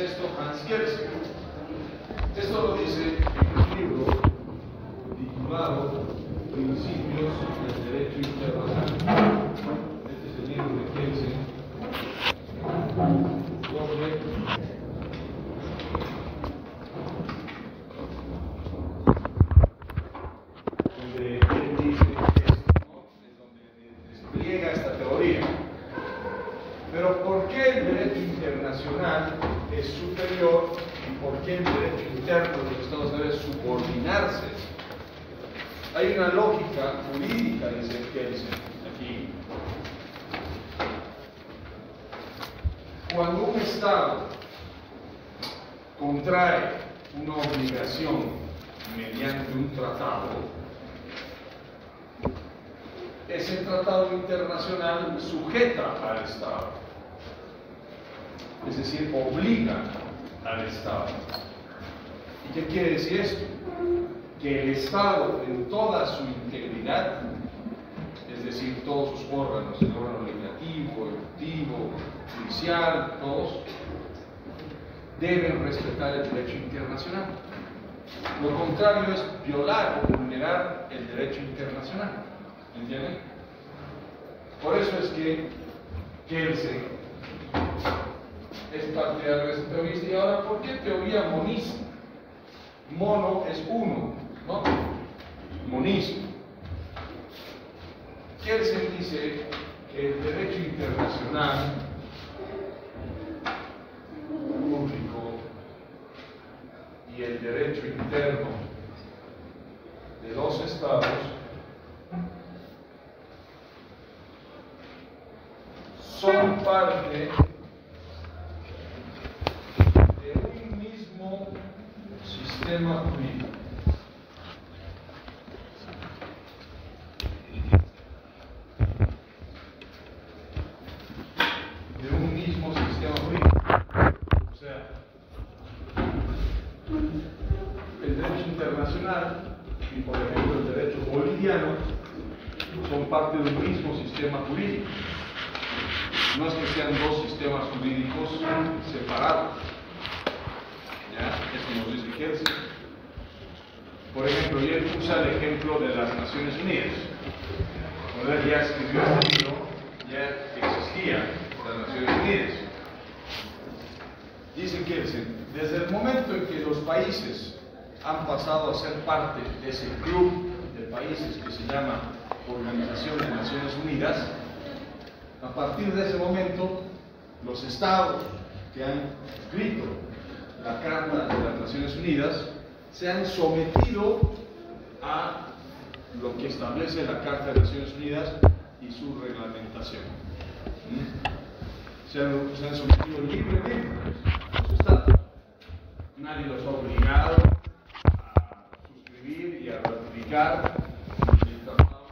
dice esto Hans Kelsen. Esto lo dice en un libro titulado Principios del Derecho Internacional. Este es el libro de Kelsen, donde él dice esto, ¿no? Es donde despliega esta teoría. Pero ¿por qué el derecho internacional es superior y por qué el derecho interno de los Estados debe subordinarse? Hay una lógica jurídica, dice Kelsen, aquí. Cuando un Estado contrae una obligación mediante un tratado, ese tratado internacional sujeta al Estado, es decir, obliga al Estado. ¿Y qué quiere decir esto? Que el Estado en toda su integridad, es decir, todos sus órganos, el órgano legislativo, ejecutivo, judicial, todos, deben respetar el derecho internacional. Lo contrario es violar o vulnerar el derecho internacional. ¿Entienden? Por eso es que Kelsen es partidario de esta teoría. Y ahora, ¿por qué teoría monista? Mono es uno, ¿no? Monismo. Kelsen dice que el derecho internacional público y el derecho interno de los estados son parte de un mismo sistema jurídico. De un mismo sistema jurídico. O sea, el derecho internacional y, por ejemplo, el derecho boliviano son parte de un mismo sistema jurídico. No es que sean dos sistemas jurídicos separados. ¿Ya? Esto nos dice Kelsen. Por ejemplo, y él usa el ejemplo de las Naciones Unidas. Cuando él ya escribió este libro, ya existían las Naciones Unidas. Dice Kelsen, desde el momento en que los países han pasado a ser parte de ese club de países que se llama Organización de Naciones Unidas, a partir de ese momento, los estados que han escrito la Carta de las Naciones Unidas se han sometido a lo que establece la Carta de las Naciones Unidas y su reglamentación. Se han sometido libremente los estados. Nadie los ha obligado a suscribir y a ratificar el tratado.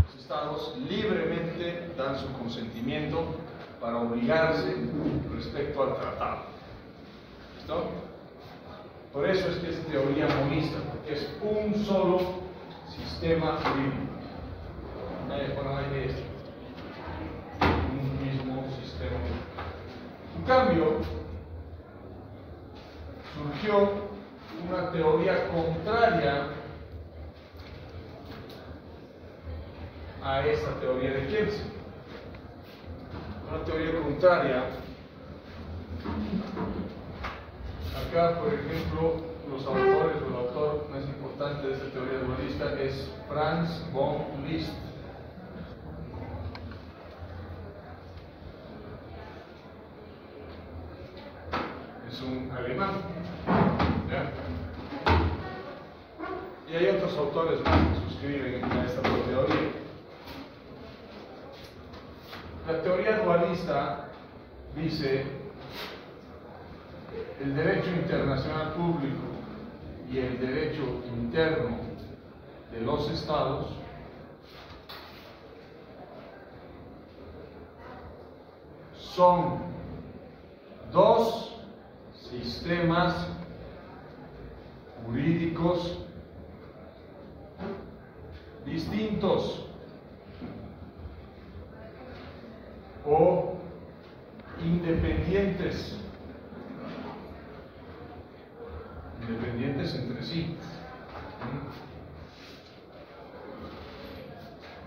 Los estados libremente dan su consentimiento para obligarse respecto al tratado. ¿Listo? Por eso es que es teoría monista, porque es un solo sistema jurídico. Un mismo sistema jurídico. En cambio, surgió una teoría contraria a esta teoría de Kelsen. Una teoría contraria. Acá, por ejemplo, los autores o el autor más importante de esta teoría dualista es Franz von Liszt. Es un alemán. ¿Ya? Y hay otros autores más que suscriben a esta teoría. La teoría dualista dice: el derecho internacional público y el derecho interno de los estados son dos sistemas jurídicos distintos o independientes entre sí.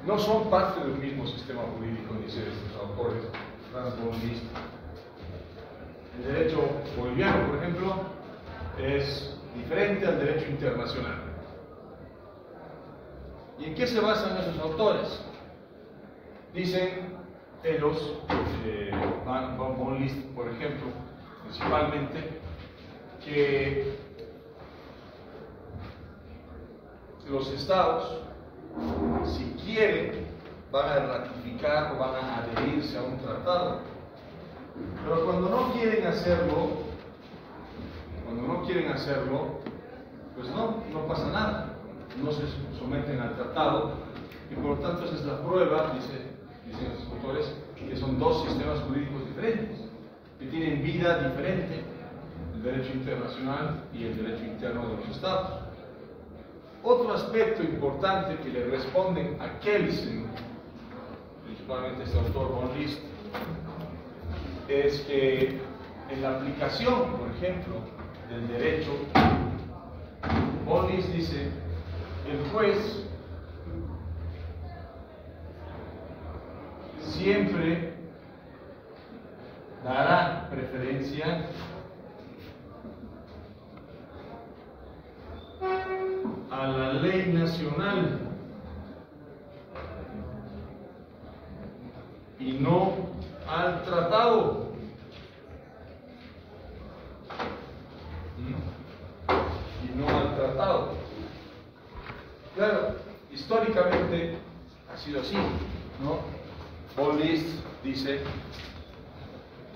No son parte del mismo sistema jurídico, dicen estos autores, Franz von Liszt. El derecho boliviano, por ejemplo, es diferente al derecho internacional. ¿Y en qué se basan esos autores? Dicen ellos, von Liszt, por ejemplo, principalmente, que los estados, si quieren, van a ratificar o van a adherirse a un tratado, pero cuando no quieren hacerlo, pues no pasa nada, no se someten al tratado, y por lo tanto esa es la prueba, dicen los autores, que son dos sistemas jurídicos diferentes, que tienen vida diferente, el derecho internacional y el derecho interno de los estados. Otro aspecto importante que le responden a Kelsen, principalmente este autor von Liszt, es que en la aplicación, por ejemplo, del derecho, von Liszt dice, el juez siempre dará preferencia a la ley nacional y no al tratado. Claro, históricamente ha sido así, ¿no? Von Liszt dice,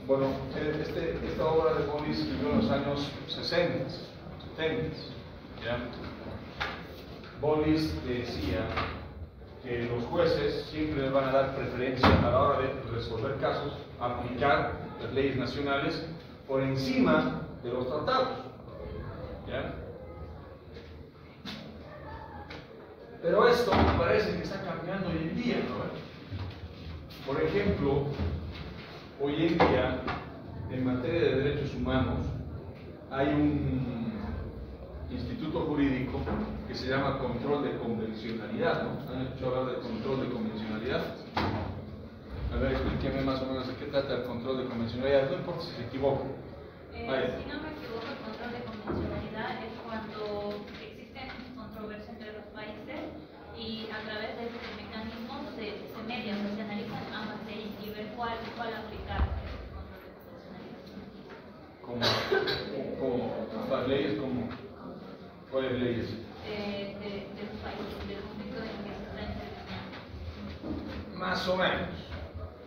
bueno, esta obra de von Liszt escribió en los años 60, 70, ¿ya? Von Liszt decía que los jueces siempre les van a dar preferencia a la hora de resolver casos, aplicar las leyes nacionales por encima de los tratados, ¿ya? Pero esto parece que está cambiando hoy en día, ¿no? Por ejemplo, hoy en día, en materia de derechos humanos, hay un instituto jurídico que se llama control de convencionalidad, ¿no? ¿Han escuchado hablar de control de convencionalidad? A ver, explíqueme más o menos de qué trata el control de convencionalidad, no importa si se equivoco. Si no me equivoco, el control de convencionalidad es cuando existen controversias entre los países y a través de este mecanismo se median, se analizan ambas leyes y ver cuál aplicar el control de convencionalidad. ¿Cómo? ¿Ambas leyes? ¿Cómo? ¿Cuáles leyes? De los países, del conflicto en que se está interviniendo. Más o menos.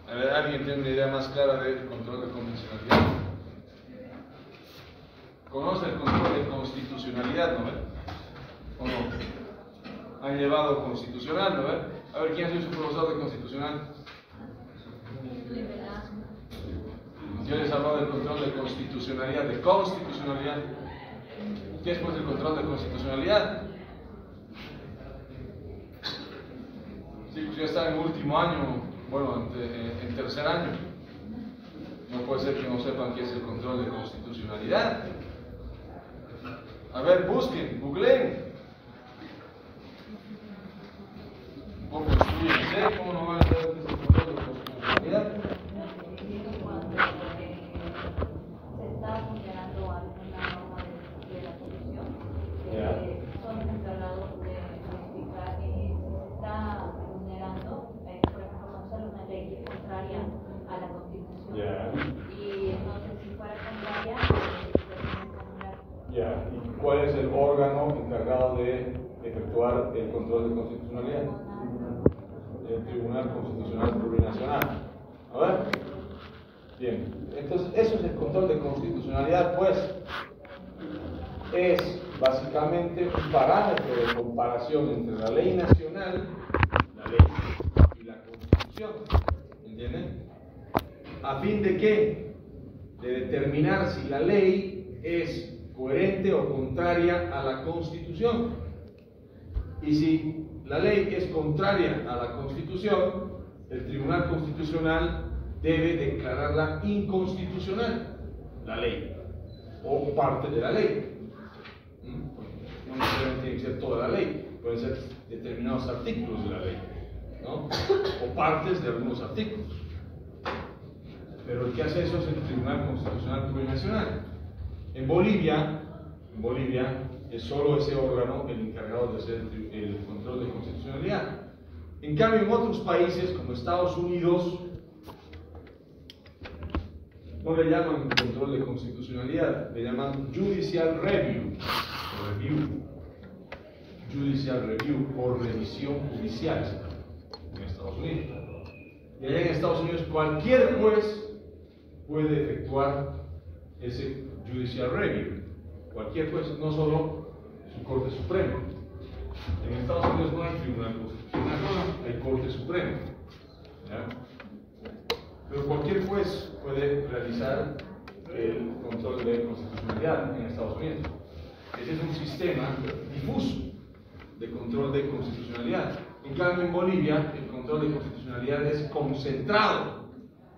A ver, ¿alguien tiene una idea más clara del control de convencionalidad? ¿Conoce el control de constitucionalidad, no? ¿O no? Han llevado constitucional, ¿no? A ver, ¿quién ha sido su profesor de constitucional? Yo les hablaba del control de constitucionalidad, de constitucionalidad. ¿Qué es pues el control de constitucionalidad? Sí, pues ya está en último año, bueno, en tercer año. No puede ser que no sepan qué es el control de constitucionalidad. A ver, busquen, googleen. Un poco estudiense, ¿cómo no van a saber qué es el control de constitucionalidad? Cuando se está vulnerando alguna norma de la Constitución, son encargados de verificar si se está vulnerando, por ejemplo, cuando sale una ley contraria a la Constitución. Y entonces, si fuera contraria, ¿Y cuál es el órgano encargado de efectuar el control de constitucionalidad? El Tribunal Constitucional Plurinacional. A ver. Bien. Entonces, eso es el control de constitucionalidad, pues. Es básicamente un parámetro de comparación entre la ley nacional, la ley y la Constitución. ¿Entienden? ¿A fin de qué? De determinar si la ley es coherente o contraria a la Constitución. Y si la ley es contraria a la Constitución, el Tribunal Constitucional debe declararla inconstitucional, la ley, o parte de la ley. No necesariamente tiene que ser toda la ley, pueden ser determinados artículos de la ley, ¿no? O partes de algunos artículos. Pero el que hace eso es el Tribunal Constitucional Plurinacional. En Bolivia es solo ese órgano el encargado de hacer el control de constitucionalidad. En cambio, en otros países como Estados Unidos, no le llaman control de constitucionalidad, le llaman Judicial Review, Judicial Review, o revisión judicial en Estados Unidos. Y allá en Estados Unidos cualquier juez puede efectuar ese Judicial Review. Cualquier juez, no solo su Corte Suprema. En Estados Unidos no hay Tribunal Constitucional, hay Corte Suprema. ¿Ya? Pero cualquier juez puede realizar el control de constitucionalidad en Estados Unidos. Ese es un sistema difuso de control de constitucionalidad. En cambio, en Bolivia, el control de constitucionalidad es concentrado.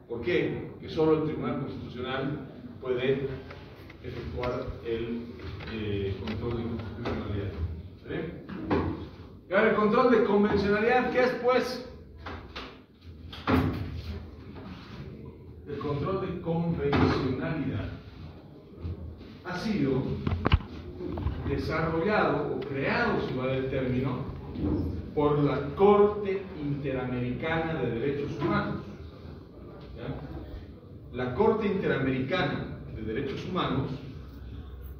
¿Por qué? Porque solo el Tribunal Constitucional puede efectuar el control de constitucionalidad. ¿Sí? Y ahora, el control de convencionalidad, ¿qué es, pues? El control de convencionalidad ha sido desarrollado o creado, si vale el término, por la Corte Interamericana de Derechos Humanos. ¿Ya? La Corte Interamericana de Derechos Humanos,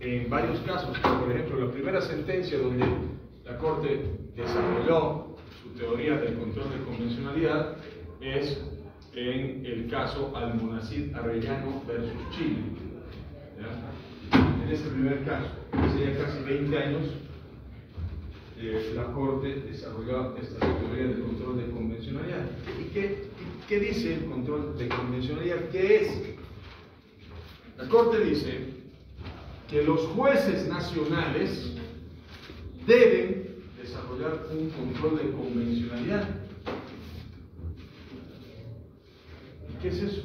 en varios casos, por ejemplo, la primera sentencia donde la Corte desarrolló su teoría del control de convencionalidad es en el caso Almonacid Arellano versus Chile. ¿Ya? En ese primer caso, hace ya casi 20 años, la Corte desarrolló esta teoría del control de convencionalidad. ¿Y qué dice el control de convencionalidad? ¿Qué es? La Corte dice que los jueces nacionales deben desarrollar un control de convencionalidad. ¿Qué es eso?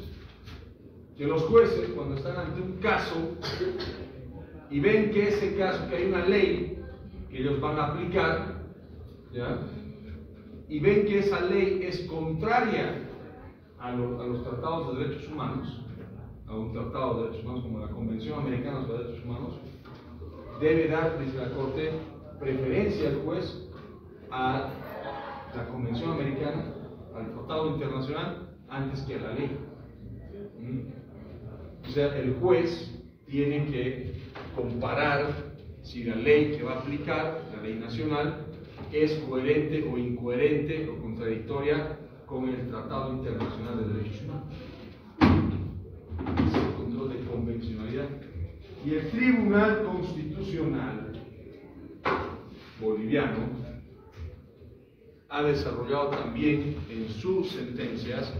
Que los jueces, cuando están ante un caso y ven que ese caso, que hay una ley que ellos van a aplicar, ¿ya? Y ven que esa ley es contraria a los tratados de derechos humanos, a un tratado de derechos humanos como la Convención Americana sobre Derechos Humanos, debe dar, dice la Corte, preferencia al juez a la Convención Americana, al Tratado Internacional, antes que a la ley. O sea, el juez tiene que comparar si la ley que va a aplicar, la ley nacional, es coherente o incoherente o contradictoria con el Tratado Internacional de Derechos Humanos. Es el control de convencionalidad. Y el Tribunal Constitucional boliviano ha desarrollado también en sus sentencias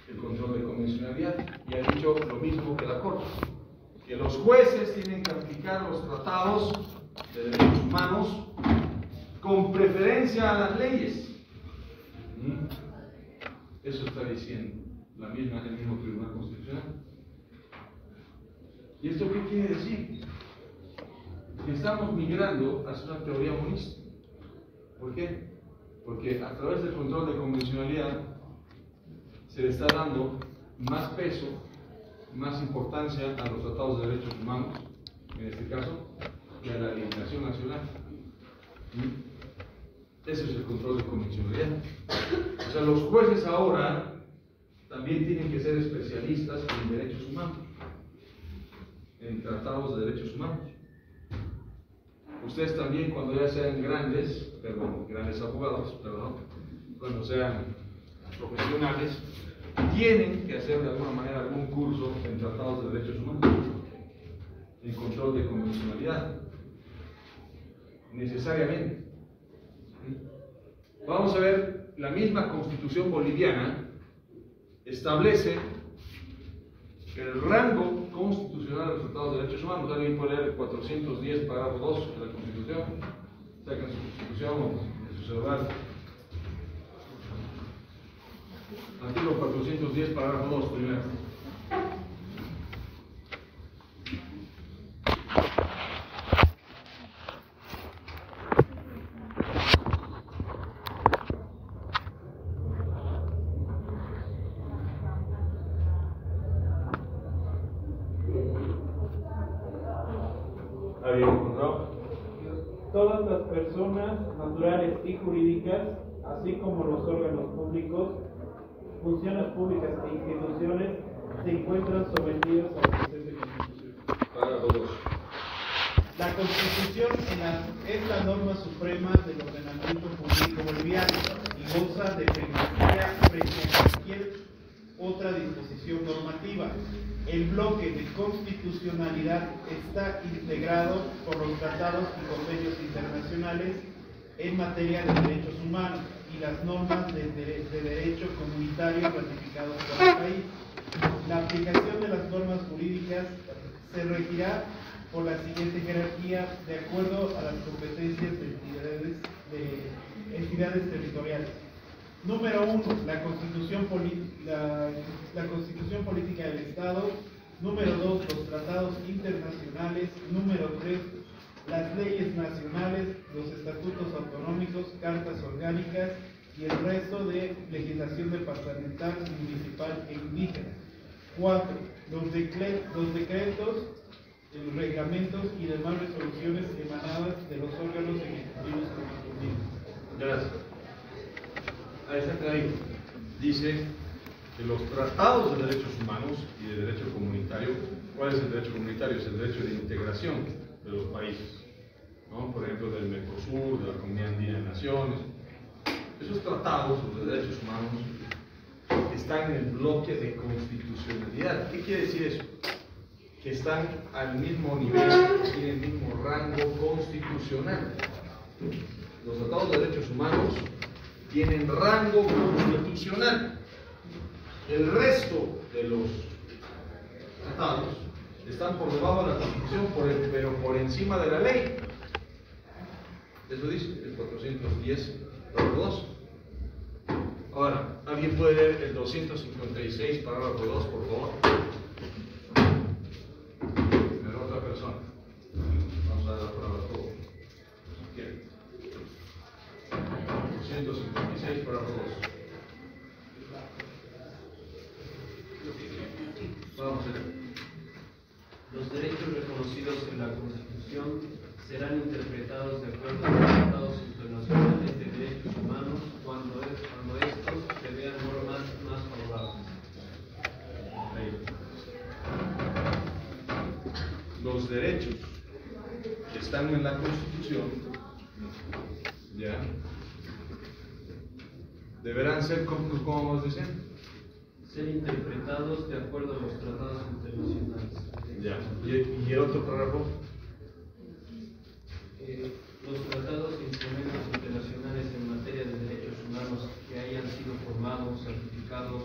el control de convencionalidad y ha dicho lo mismo que la Corte, que los jueces tienen que aplicar los tratados de derechos humanos con preferencia a las leyes. Eso está diciendo el mismo Tribunal Constitucional. ¿Y esto qué quiere decir? Que estamos migrando hacia una teoría monista. ¿Por qué? Porque a través del control de convencionalidad se le está dando más peso, más importancia a los tratados de derechos humanos, en este caso, que a la legislación nacional. Ese es el control de convencionalidad. O sea, los jueces ahora también tienen que ser especialistas en derechos humanos, en tratados de derechos humanos. Ustedes también, cuando ya sean grandes abogados, cuando sean profesionales, tienen que hacer de alguna manera algún curso en tratados de derechos humanos, en control de convencionalidad, necesariamente. Vamos a ver, la misma Constitución boliviana establece el rango constitucional de los tratados de derechos humanos. Alguien puede leer el 410, parágrafo 2 de la Constitución, sacan su Constitución o en su celular. Artículo 410, parágrafo 2, primero. Todas las personas naturales y jurídicas, así como los órganos públicos, funciones públicas e instituciones, se encuentran sometidos a la presente Constitución. La Constitución es la norma suprema del ordenamiento jurídico boliviano y goza de primacía frente a cualquier otra disposición normativa. El bloque de constitucionalidad está integrado por los tratados y convenios internacionales en materia de derechos humanos y las normas de derecho comunitario ratificados por el país. La aplicación de las normas jurídicas se regirá por la siguiente jerarquía de acuerdo a las competencias de entidades territoriales. Número 1, la Constitución Política del Estado. Número 2, los tratados internacionales. Número 3, las leyes nacionales, los estatutos autonómicos, cartas orgánicas y el resto de legislación departamental, municipal e indígena. 4, los decretos, reglamentos y demás resoluciones emanadas de los órganos ejecutivos correspondientes. Gracias. Ahí está clarito. Dice que los tratados de derechos humanos y de derecho comunitario, ¿cuál es el derecho comunitario? Es el derecho de integración de los países, ¿no? Por ejemplo, del Mercosur, de la Comunidad Andina de Naciones. Esos tratados de derechos humanos están en el bloque de constitucionalidad. ¿Qué quiere decir eso? Que están al mismo nivel, tienen el mismo rango constitucional. Los tratados de derechos humanos tienen rango constitucional. El resto de los tratados están por debajo de la Constitución, pero por encima de la ley. Eso dice el 410, parágrafo 2. Ahora, ¿alguien puede leer el 256, parágrafo 2, por favor? De otra persona. Vamos a dar la palabra a todos. Si quieren. 256, parágrafo 2. Vamos a ver. Los derechos reconocidos en la Constitución serán interpretados de acuerdo a los tratados internacionales de derechos humanos cuando estos prevean normas más favorables. Los derechos que están en la Constitución, ¿ya? Deberán ser, ¿cómo vamos diciendo? Ser interpretados de acuerdo a los tratados internacionales. Ya. ¿Y el otro párrafo? Los tratados e instrumentos internacionales en materia de derechos humanos que hayan sido formados, certificados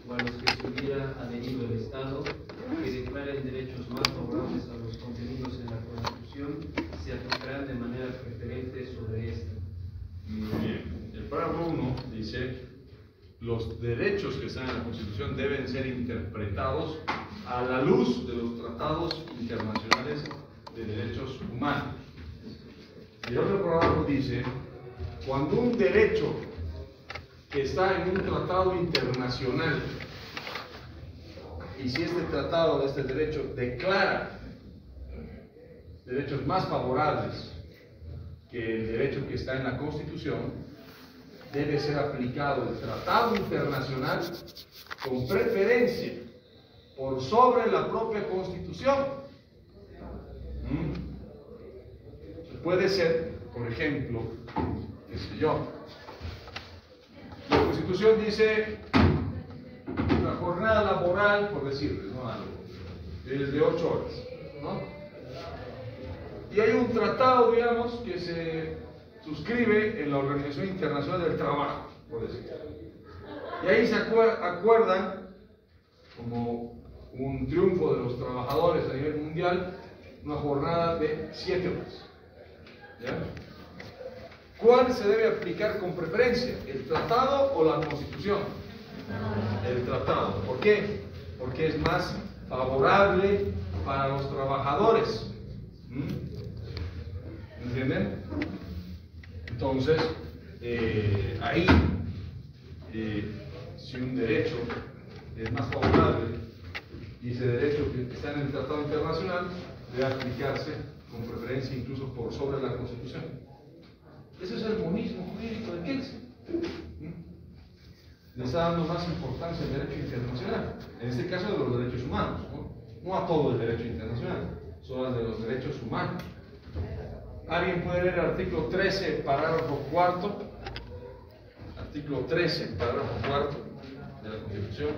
o a los que se hubiera adherido el Estado, que declaren derechos más favorables a los contenidos en la Constitución, se aplicarán de manera preferente sobre esta. Muy bien. El párrafo 1 dice: los derechos que están en la Constitución deben ser interpretados a la luz de los tratados internacionales de derechos humanos. Y el otro párrafo dice: cuando un derecho que está en un tratado internacional, y si este tratado, este derecho, declara derechos más favorables que el derecho que está en la Constitución, debe ser aplicado el tratado internacional con preferencia por sobre la propia Constitución. Puede ser, por ejemplo, qué sé yo, la Constitución dice la jornada laboral, por decirles, ¿no? Algo, es de 8 horas, ¿no? Y hay un tratado, digamos, que se suscribe en la Organización Internacional del Trabajo, por decirlo. Y ahí se acuerdan, como un triunfo de los trabajadores a nivel mundial, una jornada de 7 horas. ¿Ya? ¿Cuál se debe aplicar con preferencia? ¿El tratado o la Constitución? El tratado. ¿Por qué? Porque es más favorable para los trabajadores. ¿Entienden? Entonces, ahí, si un derecho es más favorable y ese derecho que está en el tratado internacional debe aplicarse con preferencia incluso por sobre la Constitución. Ese es el monismo jurídico de Kelsen. Le está dando más importancia al derecho internacional, en este caso de los derechos humanos, no a todo el derecho internacional, solo al de los derechos humanos. ¿Alguien puede leer el artículo 13, parágrafo 4? Artículo 13, parágrafo 4 de la Constitución.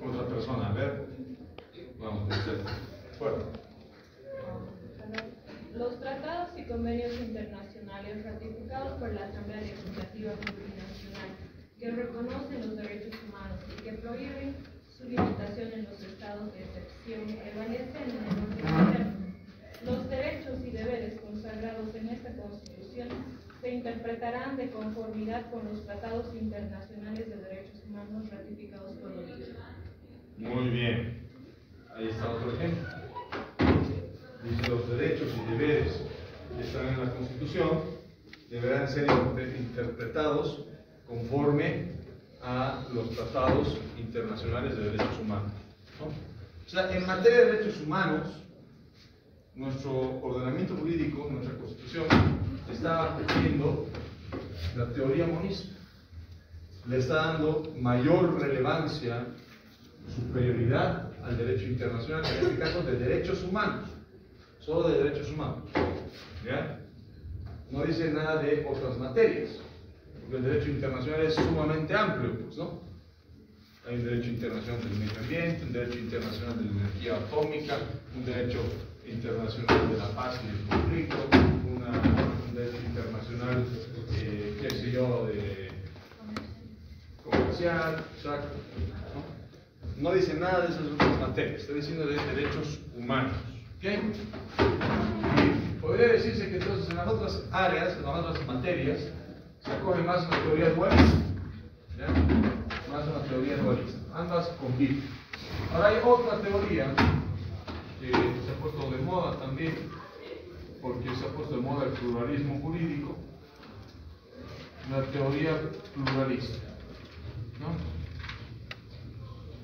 Otra persona, a ver. Vamos, fuerte. Los tratados y convenios internacionales ratificados por la Asamblea Legislativa Plurinacional que reconocen los derechos humanos y que prohíben su limitación en los estados de excepción prevalecen en el orden interno. Los derechos y deberes consagrados en esta Constitución se interpretarán de conformidad con los tratados internacionales de derechos humanos ratificados por la Unión. Muy bien. Ahí está otro ejemplo. Dice: los derechos y deberes que están en la Constitución deberán ser interpretados conforme a los tratados internacionales de derechos humanos, ¿no? O sea, en materia de derechos humanos, nuestro ordenamiento jurídico, nuestra Constitución, está acogiendo la teoría monista, le está dando mayor relevancia, superioridad al derecho internacional, en este caso de derechos humanos, solo de derechos humanos, ¿ya? No dice nada de otras materias, porque el derecho internacional es sumamente amplio, pues, ¿no? Hay un derecho internacional del medio ambiente, un derecho internacional de la energía atómica, un derecho internacional de la paz y el conflicto, un derecho internacional, qué sé yo, de comercial, exacto, ¿no? No dice nada de esas otras materias, está diciendo de derechos humanos, ¿ok? Y podría decirse que entonces en las otras áreas, en las otras materias, se acoge más una teoría dualista, ¿ya? Más una teoría dualista, ambas conviven. Ahora hay otra teoría que se ha puesto de moda también, porque se ha puesto de moda el pluralismo jurídico, la teoría pluralista, ¿no?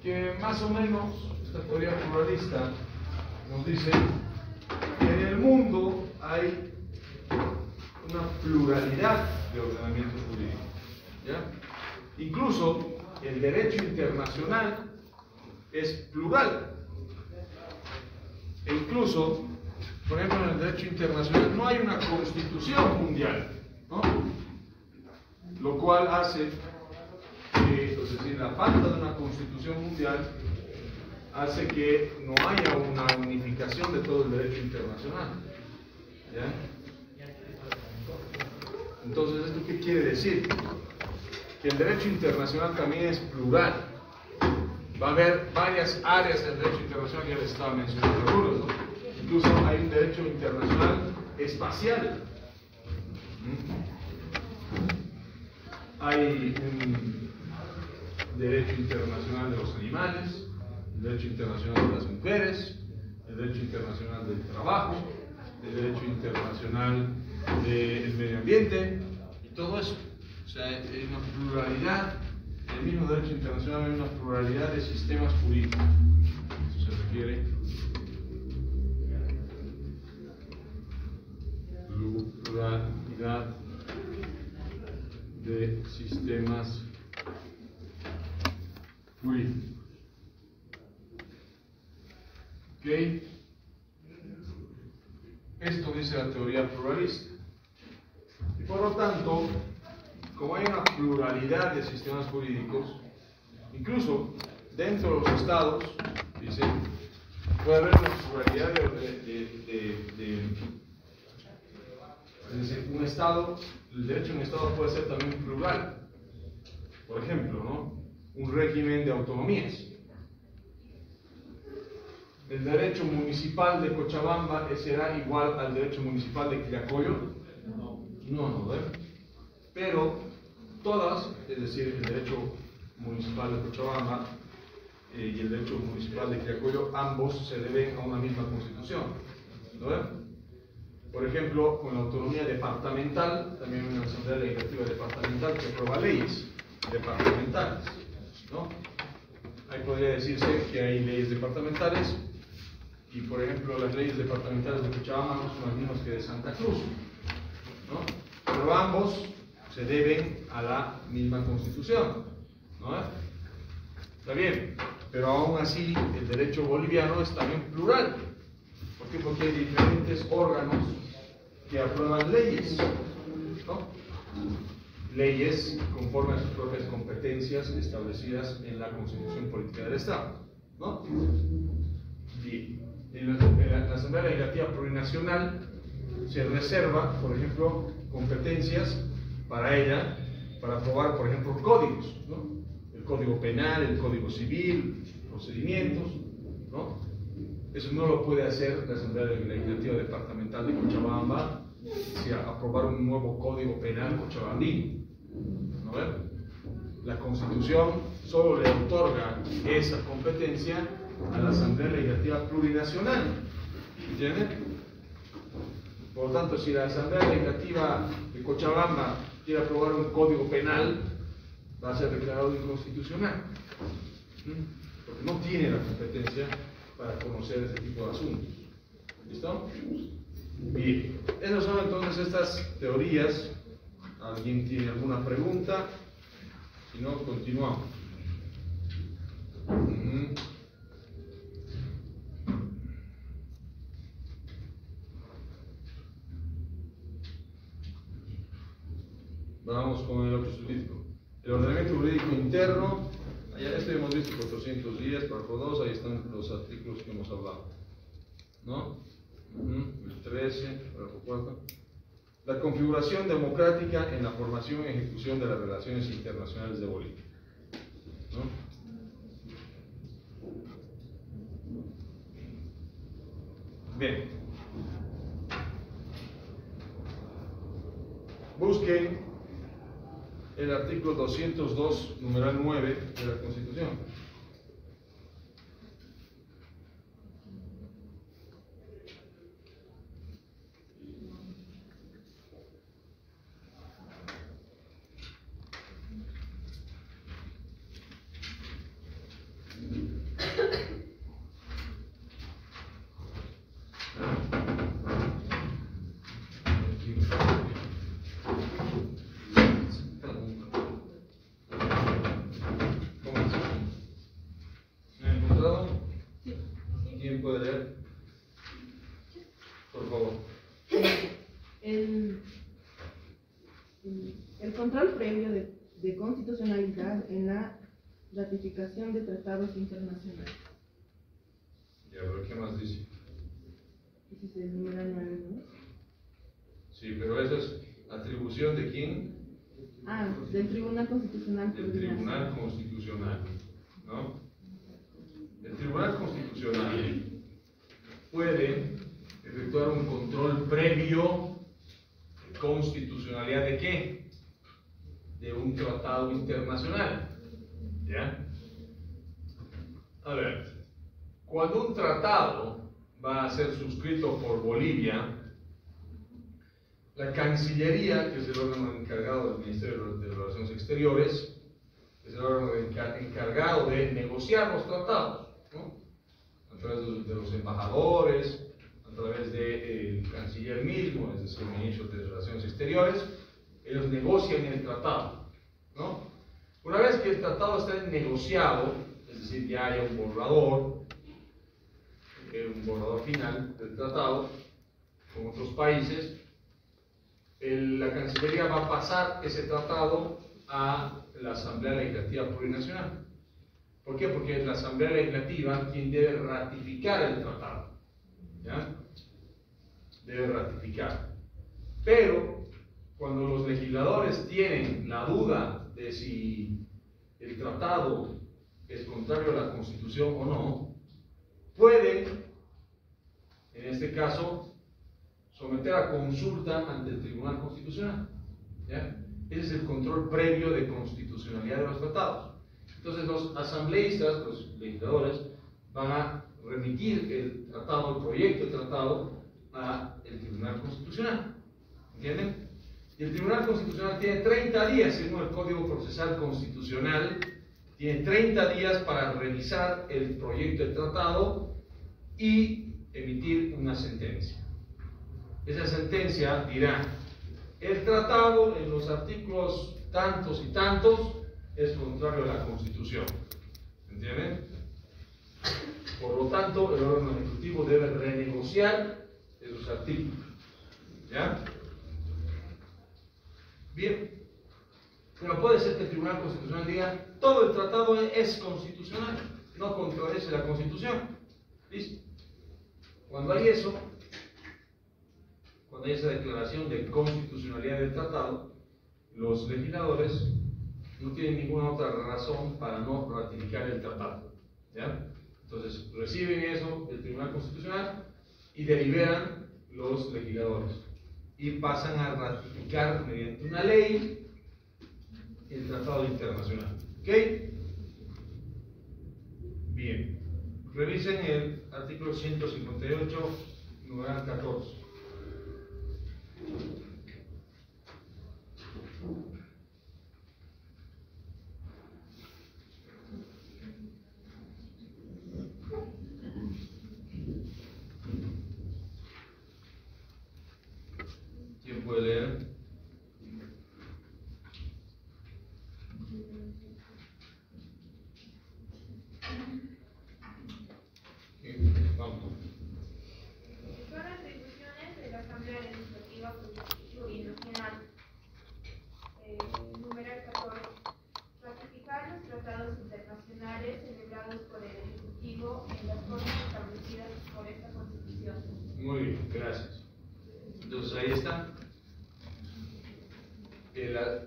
Que más o menos esta teoría pluralista nos dice que en el mundo hay una pluralidad de ordenamientos jurídicos, ¿ya? Incluso el derecho internacional es plural. E incluso, por ejemplo, en el derecho internacional no hay una constitución mundial, ¿no? Lo cual hace que, es decir, la falta de una constitución mundial hace que no haya una unificación de todo el derecho internacional, ¿ya? Entonces, ¿esto qué quiere decir? Que el derecho internacional también es plural. Va a haber varias áreas del derecho internacional, ya les estaba mencionando algunos, ¿no? Incluso hay un derecho internacional espacial. Hay un derecho internacional de los animales, el derecho internacional de las mujeres, el derecho internacional del trabajo, el derecho internacional del medio ambiente y todo eso. O sea, hay una pluralidad, en el mismo derecho internacional hay una pluralidad de sistemas jurídicos. Eso se refiere pluralidad de sistemas jurídicos. ¿Ok? Esto dice la teoría pluralista. Y por lo tanto, como hay una pluralidad de sistemas jurídicos, incluso dentro de los estados, dice, puede haber una pluralidad es decir, un estado, el derecho de un estado puede ser también plural. Por ejemplo, ¿no? Un régimen de autonomías. El derecho municipal de Cochabamba será igual al derecho municipal de Quillacollo. No, ¿verdad? pero todas, es decir, el derecho municipal de Cochabamba y el derecho municipal de Quillacollo, ambos se deben a una misma constitución, ¿no ven? Por ejemplo, con la autonomía departamental, también hay una asamblea legislativa departamental que aprueba leyes departamentales, ¿no? Ahí podría decirse que hay leyes departamentales y, por ejemplo, las leyes departamentales de Cochabamba no son las mismas que de Santa Cruz, ¿no? Pero ambos se deben a la misma constitución, ¿no? Está bien, pero aún así el derecho boliviano es también plural. ¿Por qué? Porque hay diferentes órganos que aprueban leyes, ¿no? Leyes conforme a sus propias competencias establecidas en la Constitución Política del Estado, ¿no? Y en la Asamblea Legislativa Plurinacional se reserva, por ejemplo, competencias para ella, para aprobar, por ejemplo, códigos, ¿no? El Código Penal, el Código Civil, procedimientos, ¿no? Eso no lo puede hacer la Asamblea Legislativa Departamental de Cochabamba, si aprobar un nuevo Código Penal cochabambino, ¿no ven? La Constitución solo le otorga esa competencia a la Asamblea Legislativa Plurinacional, ¿entienden? Por lo tanto, si la Asamblea Legislativa de Cochabamba quiere aprobar un Código Penal, va a ser declarado inconstitucional, porque no tiene la competencia para conocer ese tipo de asuntos. ¿Listo? Bien, esas son entonces estas teorías. ¿Alguien tiene alguna pregunta? Si no, continuamos. Vamos con el otro subtítulo. El ordenamiento jurídico interno. Allá esto hemos visto 410, párrafo 2, ahí están los artículos que hemos hablado, ¿no? El 13, párrafo 4. La configuración democrática en la formación y ejecución de las relaciones internacionales de Bolivia, ¿no? Bien. Busquen el artículo 202, numeral 9 de la Constitución. ¿Quién puede leer? Por favor. El control previo de constitucionalidad en la ratificación de tratados internacionales. Ya, pero ¿qué más dice? Ese es el número 9, ¿no? Sí, pero esa es atribución de quién? Del Tribunal Constitucional. Del Tribunal Constitucional, ¿no? El Tribunal Constitucional puede efectuar un control previo de constitucionalidad ¿de qué? De un tratado internacional, ¿ya? A ver, cuando un tratado va a ser suscrito por Bolivia, la Cancillería, que es el órgano encargado del Ministerio de Relaciones Exteriores, es el órgano encargado de negociar los tratados, ¿no? A través de los embajadores, a través del canciller mismo, es decir, el ministro de Relaciones Exteriores, ellos negocian el tratado, ¿no? Una vez que el tratado está negociado, es decir, ya haya un borrador final del tratado con otros países, la Cancillería va a pasar ese tratado a la Asamblea Legislativa Plurinacional. ¿Por qué? Porque es la Asamblea Legislativa quien debe ratificar el tratado, ¿ya? Debe ratificar. Pero cuando los legisladores tienen la duda de si el tratado es contrario a la Constitución o no, pueden, en este caso, someter a consulta ante el Tribunal Constitucional, ¿ya? Ese es el control previo de constitucionalidad de los tratados. Entonces los asambleístas, los legisladores, van a remitir el tratado, el proyecto de tratado, al Tribunal Constitucional. ¿Entienden? Y el Tribunal Constitucional tiene 30 días, según el Código Procesal Constitucional, tiene 30 días para revisar el proyecto de tratado y emitir una sentencia. Esa sentencia dirá: el tratado en los artículos tantos y tantos es contrario a la Constitución. ¿Entienden? Por lo tanto, el órgano ejecutivo debe renegociar esos artículos. ¿Ya? Bien. Pero puede ser que el Tribunal Constitucional diga: todo el tratado es constitucional, no contradice la Constitución. ¿Listo? Cuando hay eso, cuando hay esa declaración de constitucionalidad del tratado, los legisladores no tienen ninguna otra razón para no ratificar el tratado. ¿Ya? Entonces reciben eso del Tribunal Constitucional y deliberan los legisladores y pasan a ratificar mediante una ley el tratado internacional. ¿Ok? Bien. Revisen el artículo 158, numeral 14. ¿Quién puede leer? Vamos. Son atribuciones de la Asamblea Legislativa Plurinacional. Numeral 14. Ratificar los tratados internacionales celebrados por el Ejecutivo en las formas establecidas por esta Constitución. Muy bien, gracias. Entonces ahí está.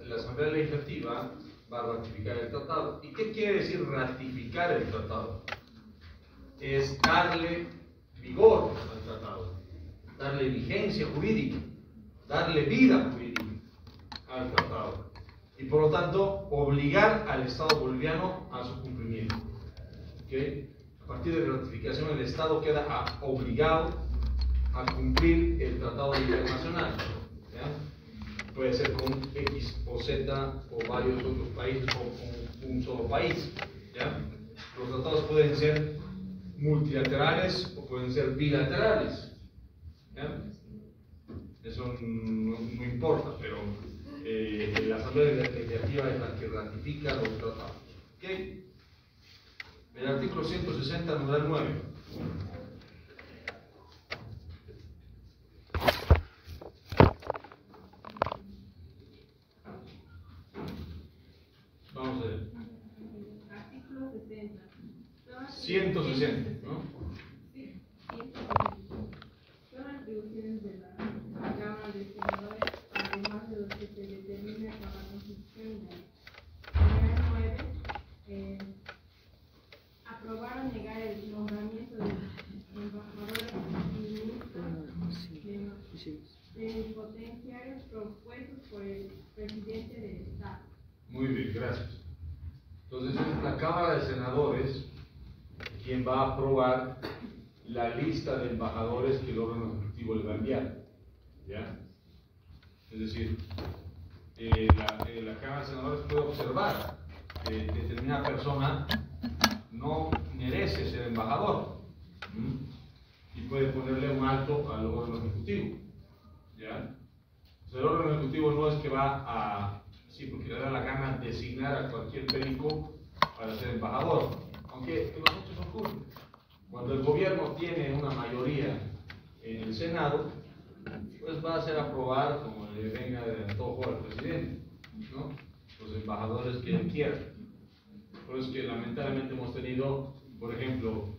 La Asamblea Legislativa va a ratificar el tratado. ¿Y qué quiere decir ratificar el tratado? Es darle vigor al tratado, darle vigencia jurídica, darle vida jurídica al tratado y por lo tanto obligar al Estado boliviano a su cumplimiento. ¿Okay? A partir de la ratificación, el Estado queda obligado a cumplir el tratado internacional. ¿Ya? Puede ser con X o Z o varios otros países o con un solo país. ¿Ya? Los tratados pueden ser multilaterales o pueden ser bilaterales. ¿Ya? Eso no importa, pero la Asamblea Legislativa es la que ratifica los tratados. ¿Okay? El artículo 160, numeral 9. Vamos a ver. Artículo 60. 160, ¿no? Sí, 160. Son atribuciones de la Cámara de Senadores, además de los que se determina con la Constitución y la ley. Numeral 9. Aprobar o negar el nombramiento de embajadores y ministros plenipotenciarios propuestos por el presidente del Estado. Muy bien, gracias. Entonces es la Cámara de Senadores quien va a aprobar la lista de embajadores que el órgano ejecutivo le va a enviar. ¿Ya? Es decir, la Cámara de Senadores puede observar que determinada persona no merece ser embajador y puede ponerle un alto al órgano ejecutivo. ¿Ya? O sea, el órgano ejecutivo no es que va a, sí, porque le da la gana designar a cualquier perico para ser embajador, aunque en los hechos ocurre. Cuando el gobierno tiene una mayoría en el Senado, pues va a hacer aprobar como le venga de antojo al presidente, ¿no? Los embajadores que él quiera. Por eso es que lamentablemente hemos tenido, por ejemplo,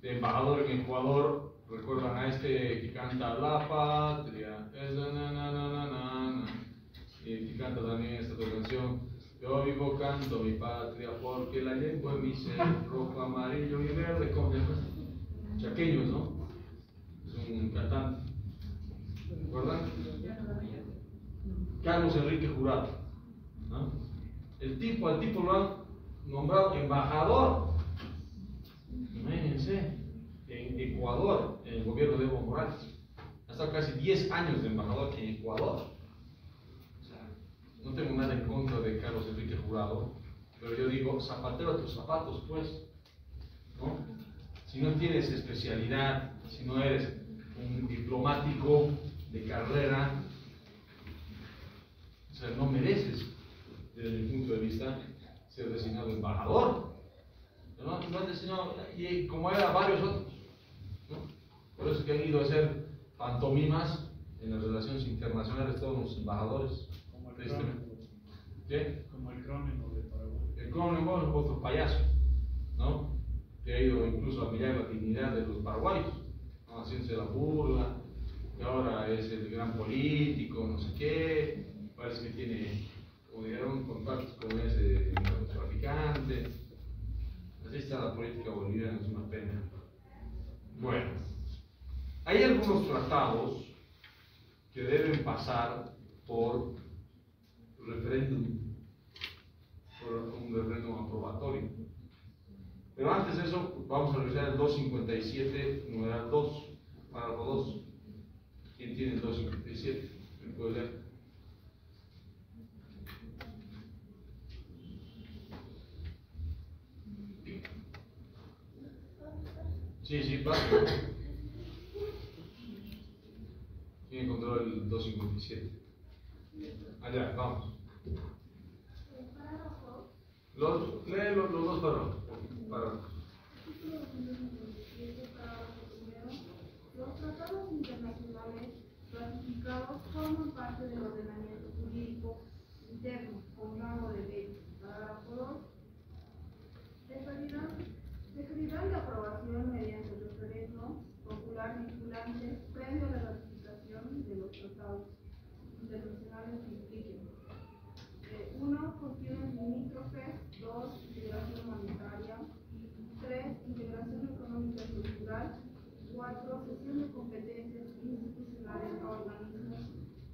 de embajador en Ecuador, recuerdan a este que canta La Patria, y que canta también esta otra canción: yo vivo canto mi patria porque la lengua es mi ser, rojo, amarillo y verde, como chaqueños, ¿no? Es un cantante. ¿Recuerdan? Carlos Enrique Jurado. al tipo lo han nombrado embajador, imagínense, en Ecuador, en el gobierno de Evo Morales. Ha estado casi 10 años de embajador en Ecuador. O sea, no tengo nada en contra de Carlos Enrique Jurado, pero yo digo, zapatero a tus zapatos, pues, ¿no? Si no tienes especialidad, si no eres un diplomático de carrera, o sea, no mereces, desde mi punto de vista, ser designado embajador. No es designado, y como era varios otros, ¿no? Por eso que han ido a hacer pantomimas en las relaciones internacionales todos los embajadores. Como el tristemente. Crónico. ¿Qué? Como el Crónico de Paraguay. El Crónico es otro payaso, ¿no? Que ha ido incluso a mirar la dignidad de los paraguayos, ¿no? Haciéndose la burla, que ahora es el gran político, no sé qué, parece que tiene, como dijeron, contactos con ese narcotraficante. Así está la política boliviana, es una pena. Bueno, hay algunos tratados que deben pasar por referéndum, por un referéndum aprobatorio. Pero antes de eso, vamos a revisar el 257, numeral 2, párrafo 2. ¿Quién tiene el 257? ¿Me puede leer? Sí, pasa. ¿Quién encontró el 257? Allá, vamos. Lee los dos párrafos. Los tratados internacionales ratificados forman parte del ordenamiento jurídico interno con rango de ley. Parágrafo 2. Requerirán de aprobación mediante referéndum popular vinculante previo a la ratificación de los tratados internacionales que impliquen 1. Cuestiones limítrofes, 2. Integración monetaria, 3. Integración económica y cultural, 4. Cesión de competencias institucionales a organismos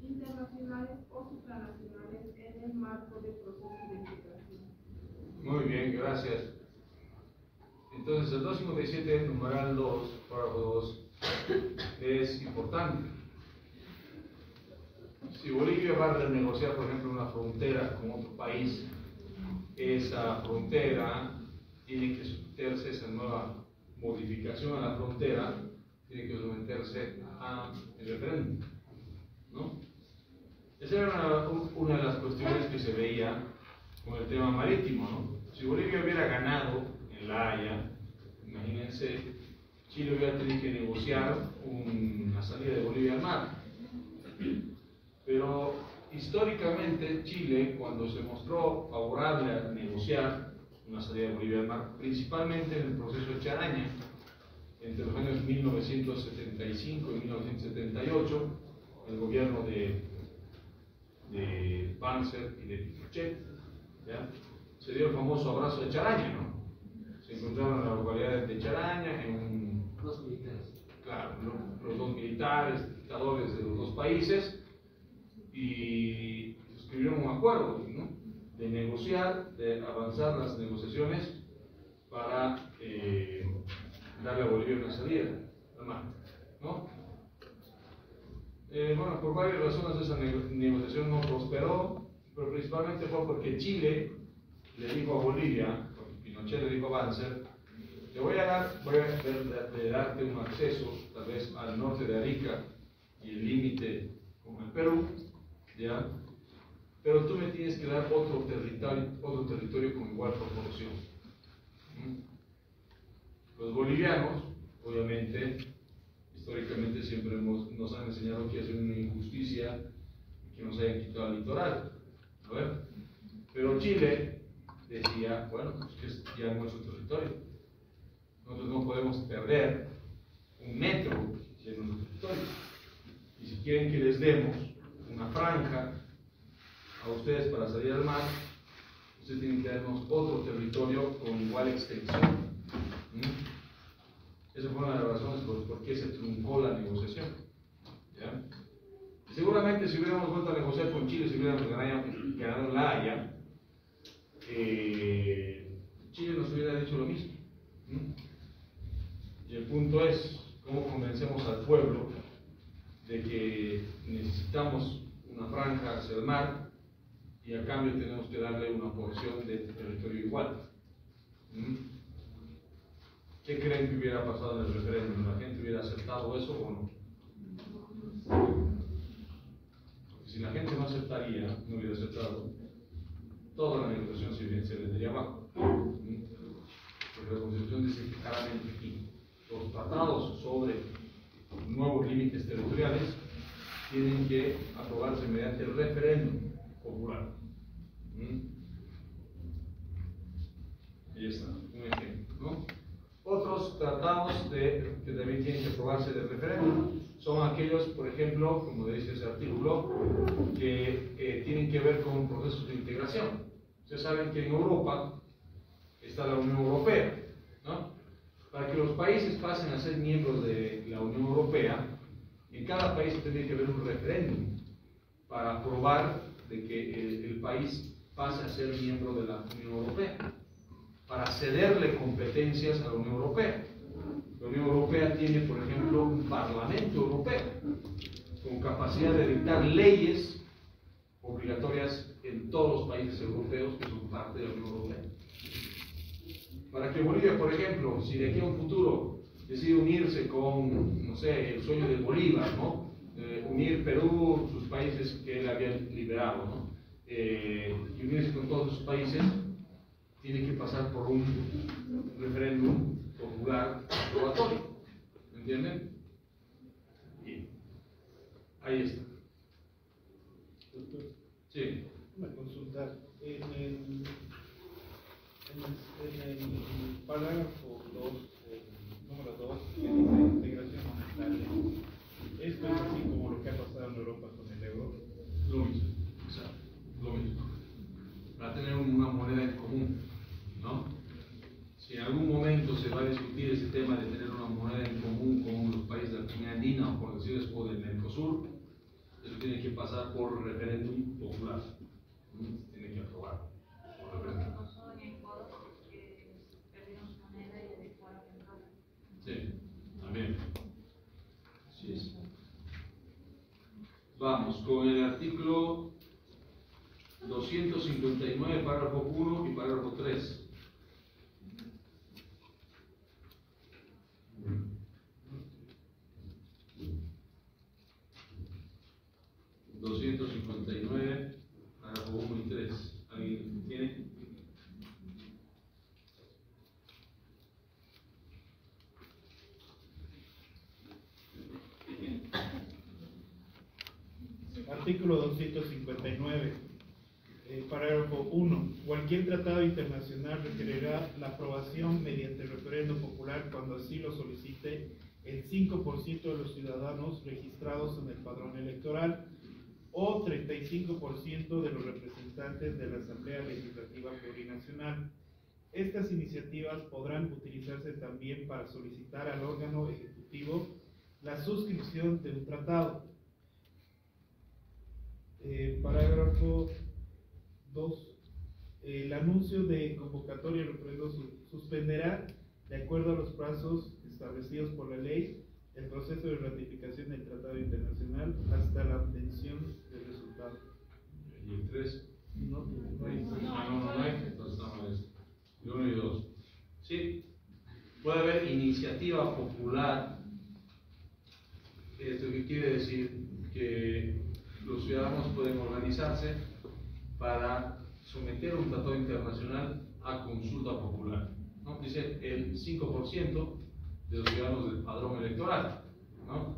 internacionales o supranacionales en el marco del proceso de integración. Muy bien, gracias. Entonces, el 257, numeral 2, párrafo 2, es importante. Si Bolivia va a renegociar, por ejemplo, una frontera con otro país, esa frontera tiene que someterse, esa nueva modificación a la frontera, tiene que someterse a el referéndum, ¿no? Esa era una de las cuestiones que se veía con el tema marítimo, ¿no? Si Bolivia hubiera ganado en La Haya, imagínense, Chile hubiera tenido que negociar una salida de Bolivia al mar. Pero históricamente Chile, cuando se mostró favorable a negociar una salida de Bolivia al mar, principalmente en el proceso de Charaña, entre los años 1975 y 1978, el gobierno de Banzer y de Pinochet, ¿ya? Se dio el famoso abrazo de Charaña, ¿no? Se encontraron en la localidad de Charaña, Dos militares. Claro, los dos militares, dictadores de los dos países, y suscribieron un acuerdo, ¿no? De negociar, de avanzar las negociaciones para darle a Bolivia una salida, ¿no? Bueno, por varias razones esa negociación no prosperó, pero principalmente fue porque Chile le dijo a Bolivia, porque Pinochet le dijo a Banzer, te voy a darte un acceso, tal vez al norte de Arica y el límite con el Perú, ¿ya? Pero tú me tienes que dar otro territorio con igual proporción. Los bolivianos, obviamente, históricamente siempre nos han enseñado que es una injusticia que nos hayan quitado el litoral. A ver, pero Chile decía, bueno, pues que ya es nuestro territorio. Nosotros no podemos perder un metro de nuestro territorio. Y si quieren que les demos una franja a ustedes para salir al mar, ustedes tienen que darnos otro territorio con igual extensión. Esa fue una de las razones por qué se truncó la negociación. ¿Ya? Seguramente si hubiéramos vuelto a negociar con Chile, si hubiéramos ganado en La Haya, Chile nos hubiera dicho lo mismo. Y el punto es, ¿cómo convencemos al pueblo de que necesitamos una franja hacia el mar y a cambio tenemos que darle una porción de territorio igual? ¿Qué creen que hubiera pasado en el referéndum? ¿La gente hubiera aceptado eso o no? Porque si la gente no aceptaría, no hubiera aceptado, toda la negociación se vendría abajo. Porque la Constitución dice claramente aquí, los tratados sobre nuevos límites territoriales tienen que aprobarse mediante el referéndum popular. Ahí está, un ejemplo, ¿no? Otros tratados que también tienen que aprobarse del referéndum son aquellos, por ejemplo, como dice ese artículo, que tienen que ver con procesos de integración. Ustedes saben que en Europa está la Unión Europea, ¿no? Para que los países pasen a ser miembros de la Unión Europea, en cada país tiene que haber un referéndum para aprobar de que el país pase a ser miembro de la Unión Europea, para cederle competencias a la Unión Europea. La Unión Europea tiene, por ejemplo, un Parlamento Europeo con capacidad de dictar leyes obligatorias en todos los países europeos que son parte de la Unión Europea. Para que Bolivia, por ejemplo, si de aquí a un futuro decide unirse con, no sé, el sueño de Bolívar, ¿no? Unir Perú, sus países que él había liberado, ¿no? Y unirse con todos sus países, tiene que pasar por un referéndum popular aprobatorio. ¿Me entienden? Bien. Ahí está. Doctor, Sí. una consulta. En el parágrafo 2, número 2, que dice integración monetaria, esto es así como lo que ha pasado en Europa con el euro. Lo mismo, exacto, lo mismo. Para tener una moneda en común, ¿no? Si en algún momento se va a discutir ese tema de tener una moneda en común con los países de la comunidad andina o por decirles por el Mercosur, eso tiene que pasar por referéndum popular. Tiene que aprobar por referéndum. Sí, también. Así es. Vamos con el artículo 259, párrafo 1 y párrafo 3. Párrafo 1 y 3. ¿Alguien tiene? Artículo 259, parágrafo 1. Cualquier tratado internacional requerirá la aprobación mediante referéndum popular cuando así lo solicite el 5% de los ciudadanos registrados en el padrón electoral o 35% de los representantes de la Asamblea Legislativa Plurinacional. Estas iniciativas podrán utilizarse también para solicitar al órgano ejecutivo la suscripción de un tratado. Parágrafo 2. El anuncio de convocatoria al referéndum suspenderá, de acuerdo a los plazos establecidos por la ley, el proceso de ratificación del Tratado Internacional hasta la obtención del resultado. ¿Y el 3? No hay. No hay. Entonces estamos en 1 y 2. Sí, puede haber iniciativa popular. Esto que quiere decir que los ciudadanos pueden organizarse para someter un tratado internacional a consulta popular, ¿no? Dice el 5% de los ciudadanos del padrón electoral, ¿no?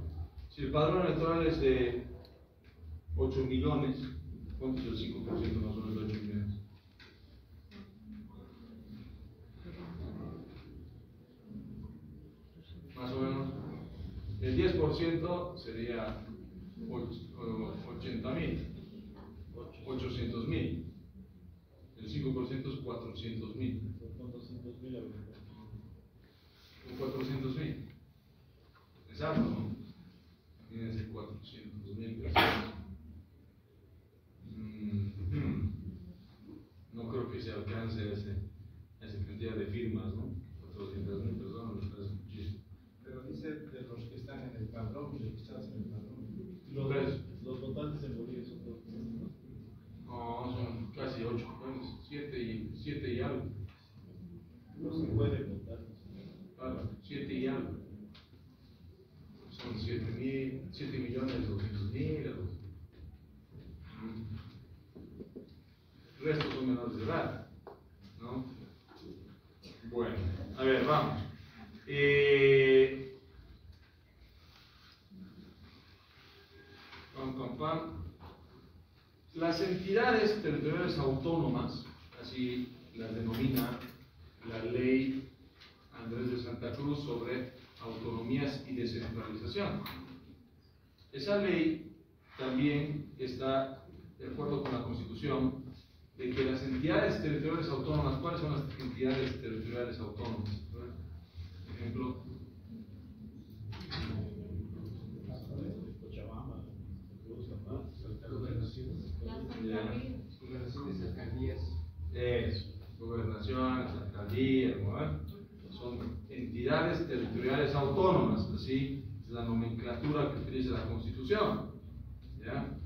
Si el padrón electoral es de 8 millones, ¿cuánto es el 5% más o menos de 8 millones? Más o menos. El 10% sería 80.000, 800.000. El 5% es 400.000. Con 200.000 habitantes. Con 400.000. Exacto, ¿no? Imagínense 400.000 personas. No creo que sea se alcance esa cantidad de firmas, ¿no? 400.000 personas, me parece muchísimo. Pero dice de los que están en el padrón, registrados en el padrón. Los votantes en Bolivia son todos, ¿no? No, son casi 8, 7 y algo. No se puede votar. Claro, 7 y algo. Son 7.200.000 algo. El resto son menores de edad, ¿no? Bueno, a ver, vamos. Las entidades territoriales autónomas, así las denomina la ley Andrés de Santa Cruz sobre autonomías y descentralización. Esa ley también está de acuerdo con la Constitución de que las entidades territoriales autónomas, ¿cuáles son las entidades territoriales autónomas? Por ejemplo, Cochabamba, Cruz, La Paz, Gobernaciones, alcaldías. Gobernaciones, alcaldías, ¿no? Son entidades territoriales autónomas, así es la nomenclatura que utiliza la Constitución. ¿Ya?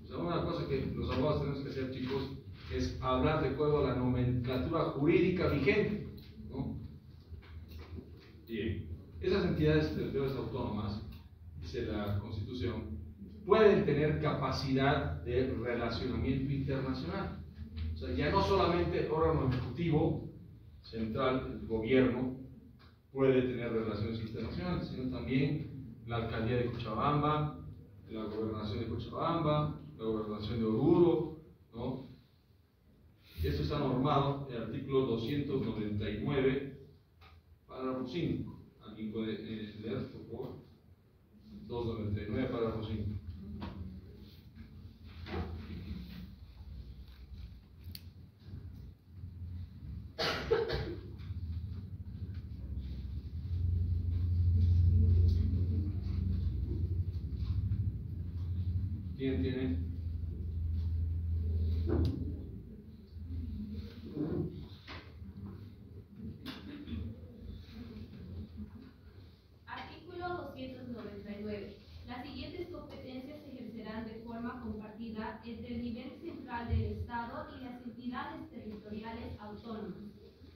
O sea, una cosa que los abogados tenemos que hacer, chicos, es hablar de acuerdo a la nomenclatura jurídica vigente, ¿no? Bien, esas entidades territoriales autónomas, dice la Constitución, pueden tener capacidad de relacionamiento internacional. O sea, ya no solamente órgano ejecutivo central, el gobierno, puede tener relaciones internacionales, sino también la alcaldía de Cochabamba, la gobernación de Cochabamba, la gobernación de Oruro, ¿no? Esto está normado en el artículo 299, párrafo 5. ¿Alguien puede leer, por favor? 299, párrafo 5. ¿Quién tiene? Artículo 299. Las siguientes competencias se ejercerán de forma compartida entre el nivel central del Estado y las entidades territoriales autónomas.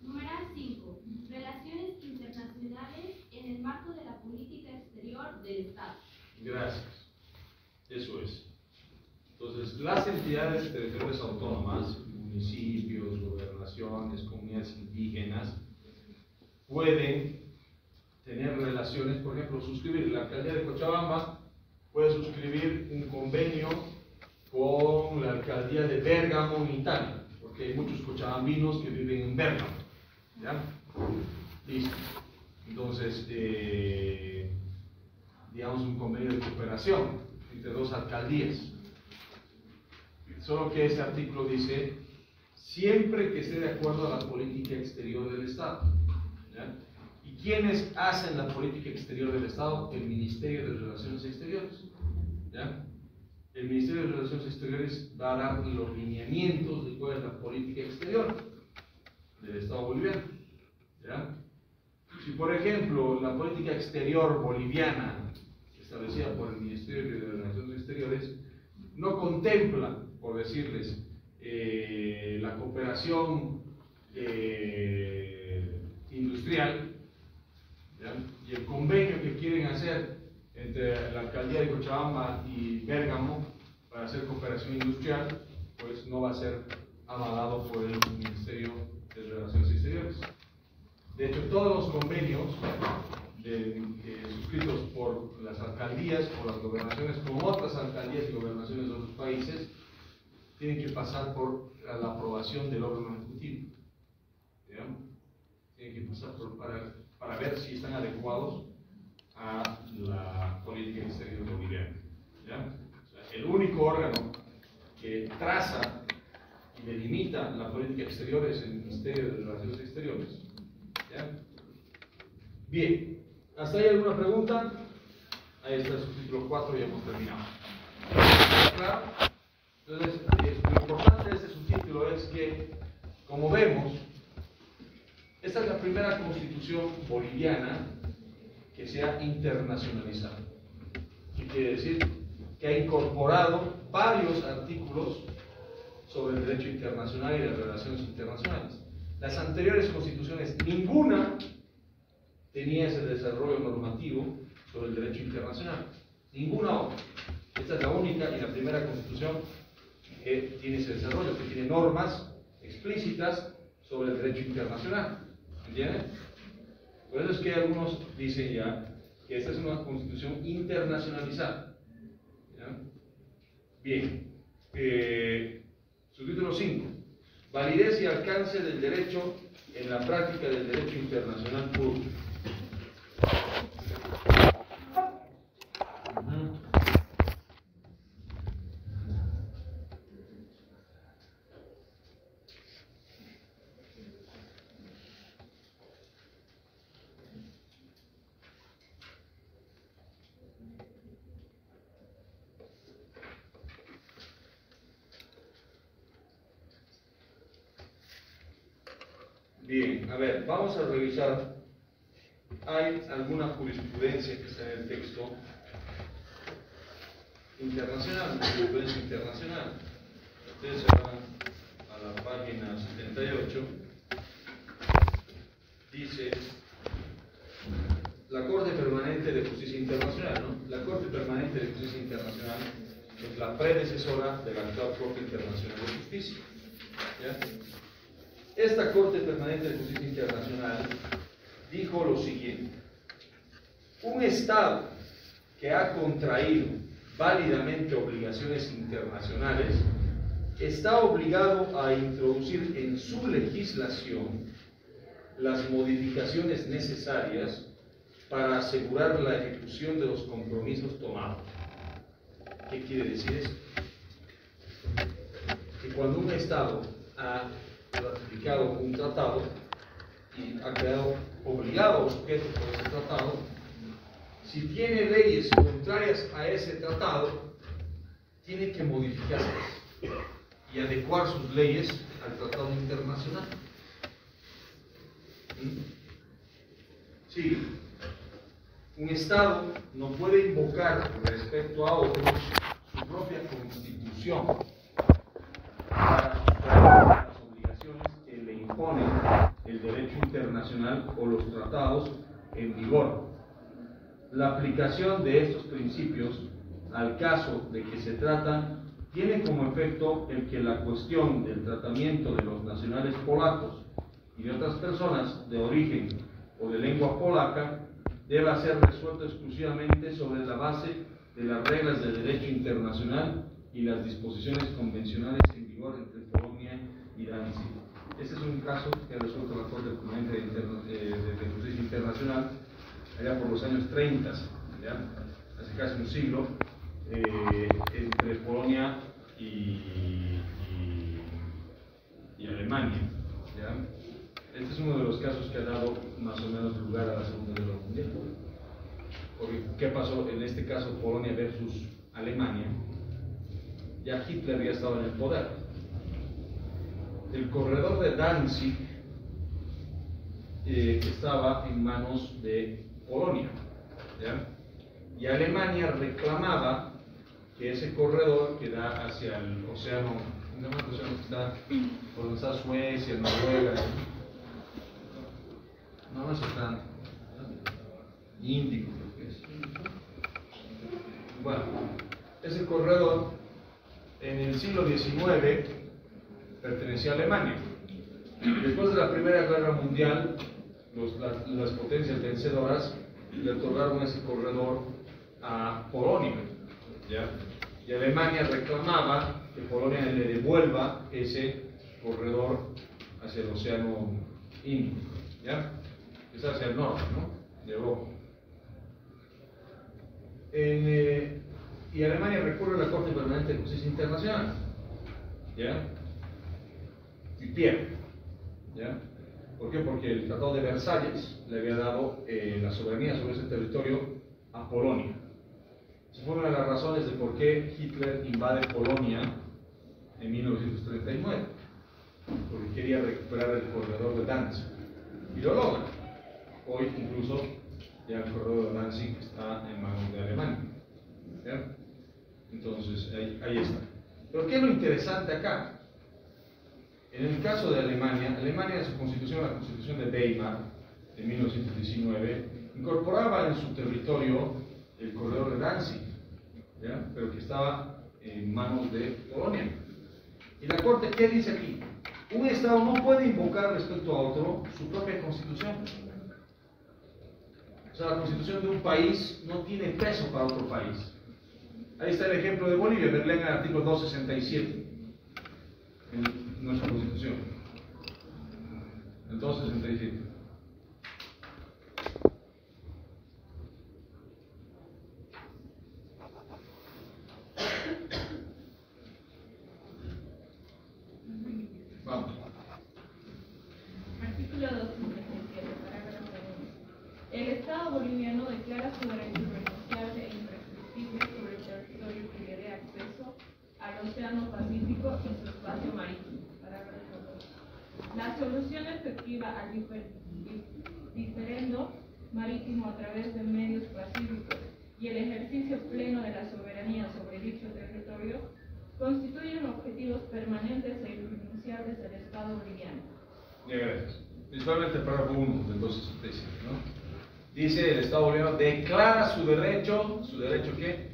Numeral 5. Relaciones internacionales en el marco de la política exterior del Estado. Gracias. Eso es. Entonces, las entidades territoriales autónomas, municipios, gobernaciones, comunidades indígenas, pueden tener relaciones, por ejemplo, suscribir, la alcaldía de Cochabamba puede suscribir un convenio con la alcaldía de Bérgamo en Italia, porque hay muchos cochabambinos que viven en Bérgamo, ¿ya? Listo. Entonces, digamos un convenio de cooperación entre dos alcaldías. Solo que este artículo dice, siempre que esté de acuerdo a la política exterior del Estado, ¿ya? ¿Y quiénes hacen la política exterior del Estado? El Ministerio de Relaciones Exteriores, ¿ya? El Ministerio de Relaciones Exteriores va a dar los lineamientos de cuál es la política exterior del Estado boliviano, ¿ya? Si por ejemplo la política exterior boliviana establecida por el Ministerio de Relaciones Exteriores no contempla, por decirles, la cooperación industrial, ¿ya? Y el convenio que quieren hacer entre la alcaldía de Cochabamba y Bérgamo para hacer cooperación industrial, pues no va a ser avalado por el Ministerio de Relaciones Exteriores. De hecho, todos los convenios suscritos por las alcaldías o las gobernaciones con otras alcaldías y gobernaciones de otros países tienen que pasar por la aprobación del órgano ejecutivo, ¿ya? Tienen que pasar para ver si están adecuados a la política exterior boliviana, ¿ya? O sea, el único órgano que traza y delimita la política exterior es el Ministerio de Relaciones Exteriores, ¿ya? Bien, ¿hasta ahí alguna pregunta? Ahí está el subtítulo 4 y ya hemos terminado. ¿Claro? Entonces, lo importante de este subtítulo es que Como vemos, esta es la primera constitución boliviana que se ha internacionalizado. ¿Qué quiere decir? Que ha incorporado varios artículos sobre el derecho internacional y las relaciones internacionales. Las anteriores constituciones, ninguna tenía ese desarrollo normativo sobre el derecho internacional. Ninguna otra. Esta es la única y la primera constitución que tiene ese desarrollo, que tiene normas explícitas sobre el derecho internacional. ¿Entienden? Por eso es que algunos dicen ya que esta es una constitución internacionalizada. ¿Ya? Bien. Subtítulo 5. Validez y alcance del derecho en la práctica del derecho internacional puro. Bien, a ver, vamos a revisar. Hay alguna jurisprudencia que está en el texto internacional, jurisprudencia internacional. Ustedes se van a la página 78. Dice la Corte Permanente de Justicia Internacional, ¿no? La Corte Permanente de Justicia Internacional es la predecesora de la actual Corte Internacional de Justicia. ¿Ya? Esta Corte Permanente de Justicia Internacional dijo lo siguiente: un Estado que ha contraído válidamente obligaciones internacionales está obligado a introducir en su legislación las modificaciones necesarias para asegurar la ejecución de los compromisos tomados. ¿Qué quiere decir eso? Que cuando un Estado ha ratificado un tratado y ha quedado obligado o sujeto por ese tratado, si tiene leyes contrarias a ese tratado, tiene que modificarlas y adecuar sus leyes al tratado internacional. Sí, un Estado no puede invocar respecto a otros su propia constitución para superar las obligaciones que le imponen el derecho internacional o los tratados en vigor. La aplicación de estos principios al caso de que se tratan tiene como efecto el que la cuestión del tratamiento de los nacionales polacos y de otras personas de origen o de lengua polaca deba ser resuelto exclusivamente sobre la base de las reglas del derecho internacional y las disposiciones convencionales en vigor entre Polonia y Danzig. Este es un caso que ha resuelto la Corte Permanente de Justicia Internacional allá por los años 30, ¿ya? Hace casi un siglo, entre Polonia y Alemania, ¿ya? Este es uno de los casos que ha dado más o menos lugar a la Segunda Guerra Mundial. Porque, ¿qué pasó? En este caso, Polonia versus Alemania, ya Hitler ya estaba en el poder. El corredor de Danzig estaba en manos de Polonia, ¿ya? Y Alemania reclamaba que ese corredor que da hacia el océano, no me acuerdo que está por donde está Suecia, Noruega, no está Índico, creo que es. Bueno, ese corredor en el siglo XIX pertenecía a Alemania. Después de la Primera Guerra Mundial, las potencias vencedoras le otorgaron ese corredor a Polonia, ¿ya? Y Alemania reclamaba que Polonia le devuelva ese corredor hacia el océano Índico, ¿ya? Es hacia el norte, ¿no? De Europa. Y Alemania recurre a la Corte Permanente de Justicia Internacional, ¿ya? Y pierde, ¿ya? ¿Por qué? Porque el Tratado de Versalles le había dado la soberanía sobre ese territorio a Polonia. Esa fue una de las razones de por qué Hitler invade Polonia en 1939. porque quería recuperar el corredor de Danzig, y lo logra. Hoy incluso ya el corredor de Danzig está en manos de Alemania. ¿Ya? Entonces, ahí está. Pero ¿qué es lo interesante acá? En el caso de Alemania, en su constitución, la constitución de Weimar, de 1919, incorporaba en su territorio el corredor de Danzig, ¿ya? Pero que estaba en manos de Polonia. Y la Corte, ¿qué dice aquí? Un Estado no puede invocar respecto a otro su propia constitución. O sea, la constitución de un país no tiene peso para otro país. Ahí está el ejemplo de Bolivia, verle en el artículo 267 en nuestra constitución. El 267. Vamos. Artículo 267, parágrafo 1. El Estado boliviano declara su derecho irrenunciable e imprescriptible sobre el territorio que le dé acceso al Océano Pacífico y su espacio marítimo. Parágrafo 2. La solución efectiva al diferendo marítimo a través de medios pacíficos y el ejercicio pleno de la soberanía sobre dicho territorio constituyen objetivos permanentes e irrenunciables del Estado boliviano. Ya, gracias. Principalmente el párrafo 1 del 267, ¿no? Dice: el Estado boliviano declara su derecho ¿qué?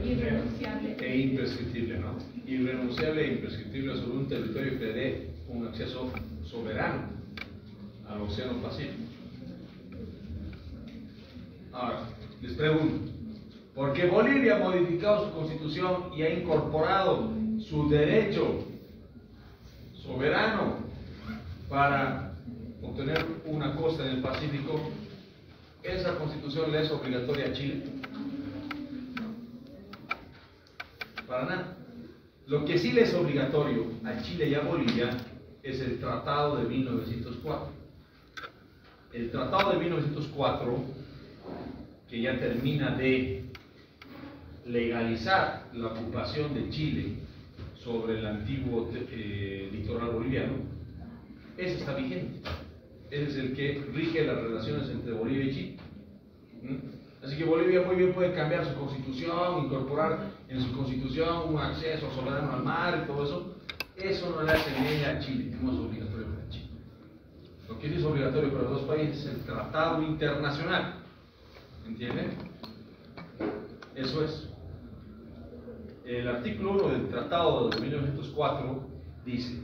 Irrenunciable e imprescriptible, ¿no? Irrenunciable e imprescriptible sobre un territorio que le dé un acceso soberano al Océano Pacífico. Ahora, les pregunto, ¿por qué Bolivia ha modificado su constitución y ha incorporado su derecho soberano para obtener una costa en el Pacífico? ¿Esa constitución le es obligatoria a Chile? Para nada. Lo que sí le es obligatorio a Chile y a Bolivia es el Tratado de 1904. El Tratado de 1904, que ya termina de legalizar la ocupación de Chile sobre el antiguo litoral boliviano, ese está vigente. Ese es el que rige las relaciones entre Bolivia y Chile. Así que Bolivia muy bien puede cambiar su constitución, incorporar en su constitución un acceso soberano al mar y todo eso. Eso no le hace ley a Chile, no es obligatorio para Chile. Lo que sí es obligatorio para los dos países es el tratado internacional. ¿Entienden? Eso es. El artículo 1 del Tratado de 1904 dice: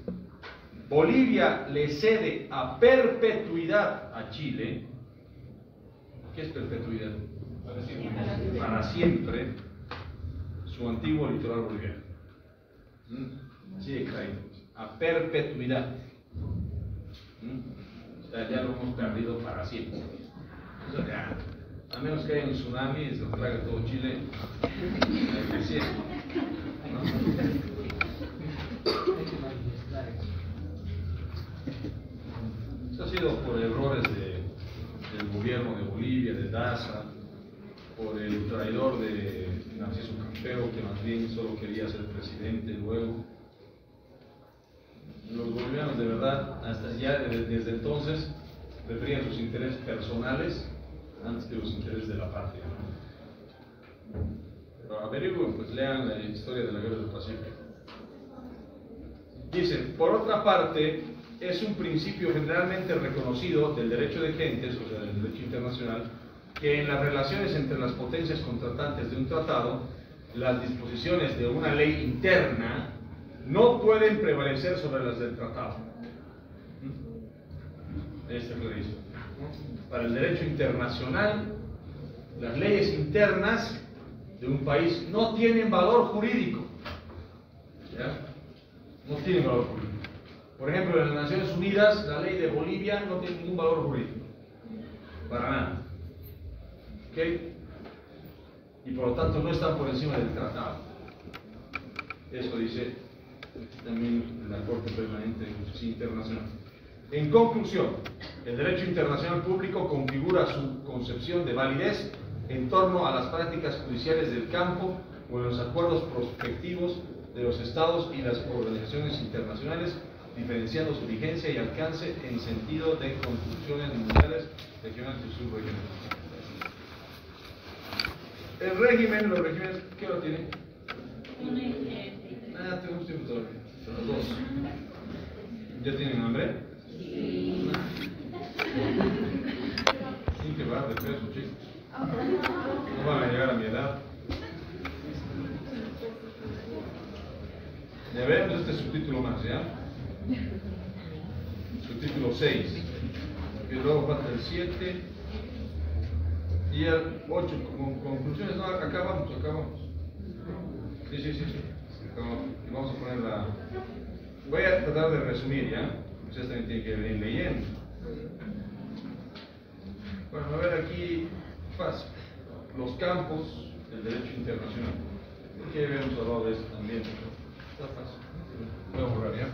Bolivia le cede a perpetuidad a Chile. ¿Qué es perpetuidad? Para siempre su antiguo litoral boliviano. Así de claro, a perpetuidad. O sea, ya lo hemos perdido para siempre. O sea, ya, a menos que haya un tsunami y se lo traga todo Chile, Esto ha sido por errores del gobierno de Bolivia, de Daza, por el traidor de Narciso Campero, que más bien solo quería ser presidente luego. Los bolivianos de verdad, hasta ya desde entonces, preferían sus intereses personales antes que los intereses de la patria, ¿no? Pero averigüen, pues lean la historia de la Guerra del Pacífico. Dice: por otra parte, es un principio generalmente reconocido del derecho de gentes, o sea, del derecho internacional, que en las relaciones entre las potencias contratantes de un tratado, las disposiciones de una ley interna no pueden prevalecer sobre las del tratado. Este es lo que dice. Para el derecho internacional, las leyes internas de un país no tienen valor jurídico. ¿Ya? No tienen valor jurídico. Por ejemplo, en las Naciones Unidas, la ley de Bolivia no tiene ningún valor jurídico. Para nada. ¿Ok? Y por lo tanto no están por encima del tratado. Eso dice también la Corte Permanente de Justicia Internacional. En conclusión, el derecho internacional público configura su concepción de validez en torno a las prácticas judiciales del campo o en los acuerdos prospectivos de los estados y las organizaciones internacionales diferenciando su vigencia y alcance en sentido de construcciones mundiales, regionales y subregionales. El régimen, los regímenes, ¿qué hora tiene? Tenemos tiempo todavía. Son las 2. ¿Ya tienen hambre? Sí. Tienen que bajar de peso, chicos. No van a llegar a mi edad. Ya vemos este subtítulo más, ¿ya? Subtítulo 6. Y luego falta el 7. Y el 8, como conclusiones. No, acá vamos. Sí. Y vamos a poner la... Voy a tratar de resumir, ¿ya? Ustedes también tienen que venir leyendo. Bueno, a ver aquí, fácil. Los campos del derecho internacional. Aquí habíamos hablado de esto también. Está fácil. Voy a borrar, ¿ya?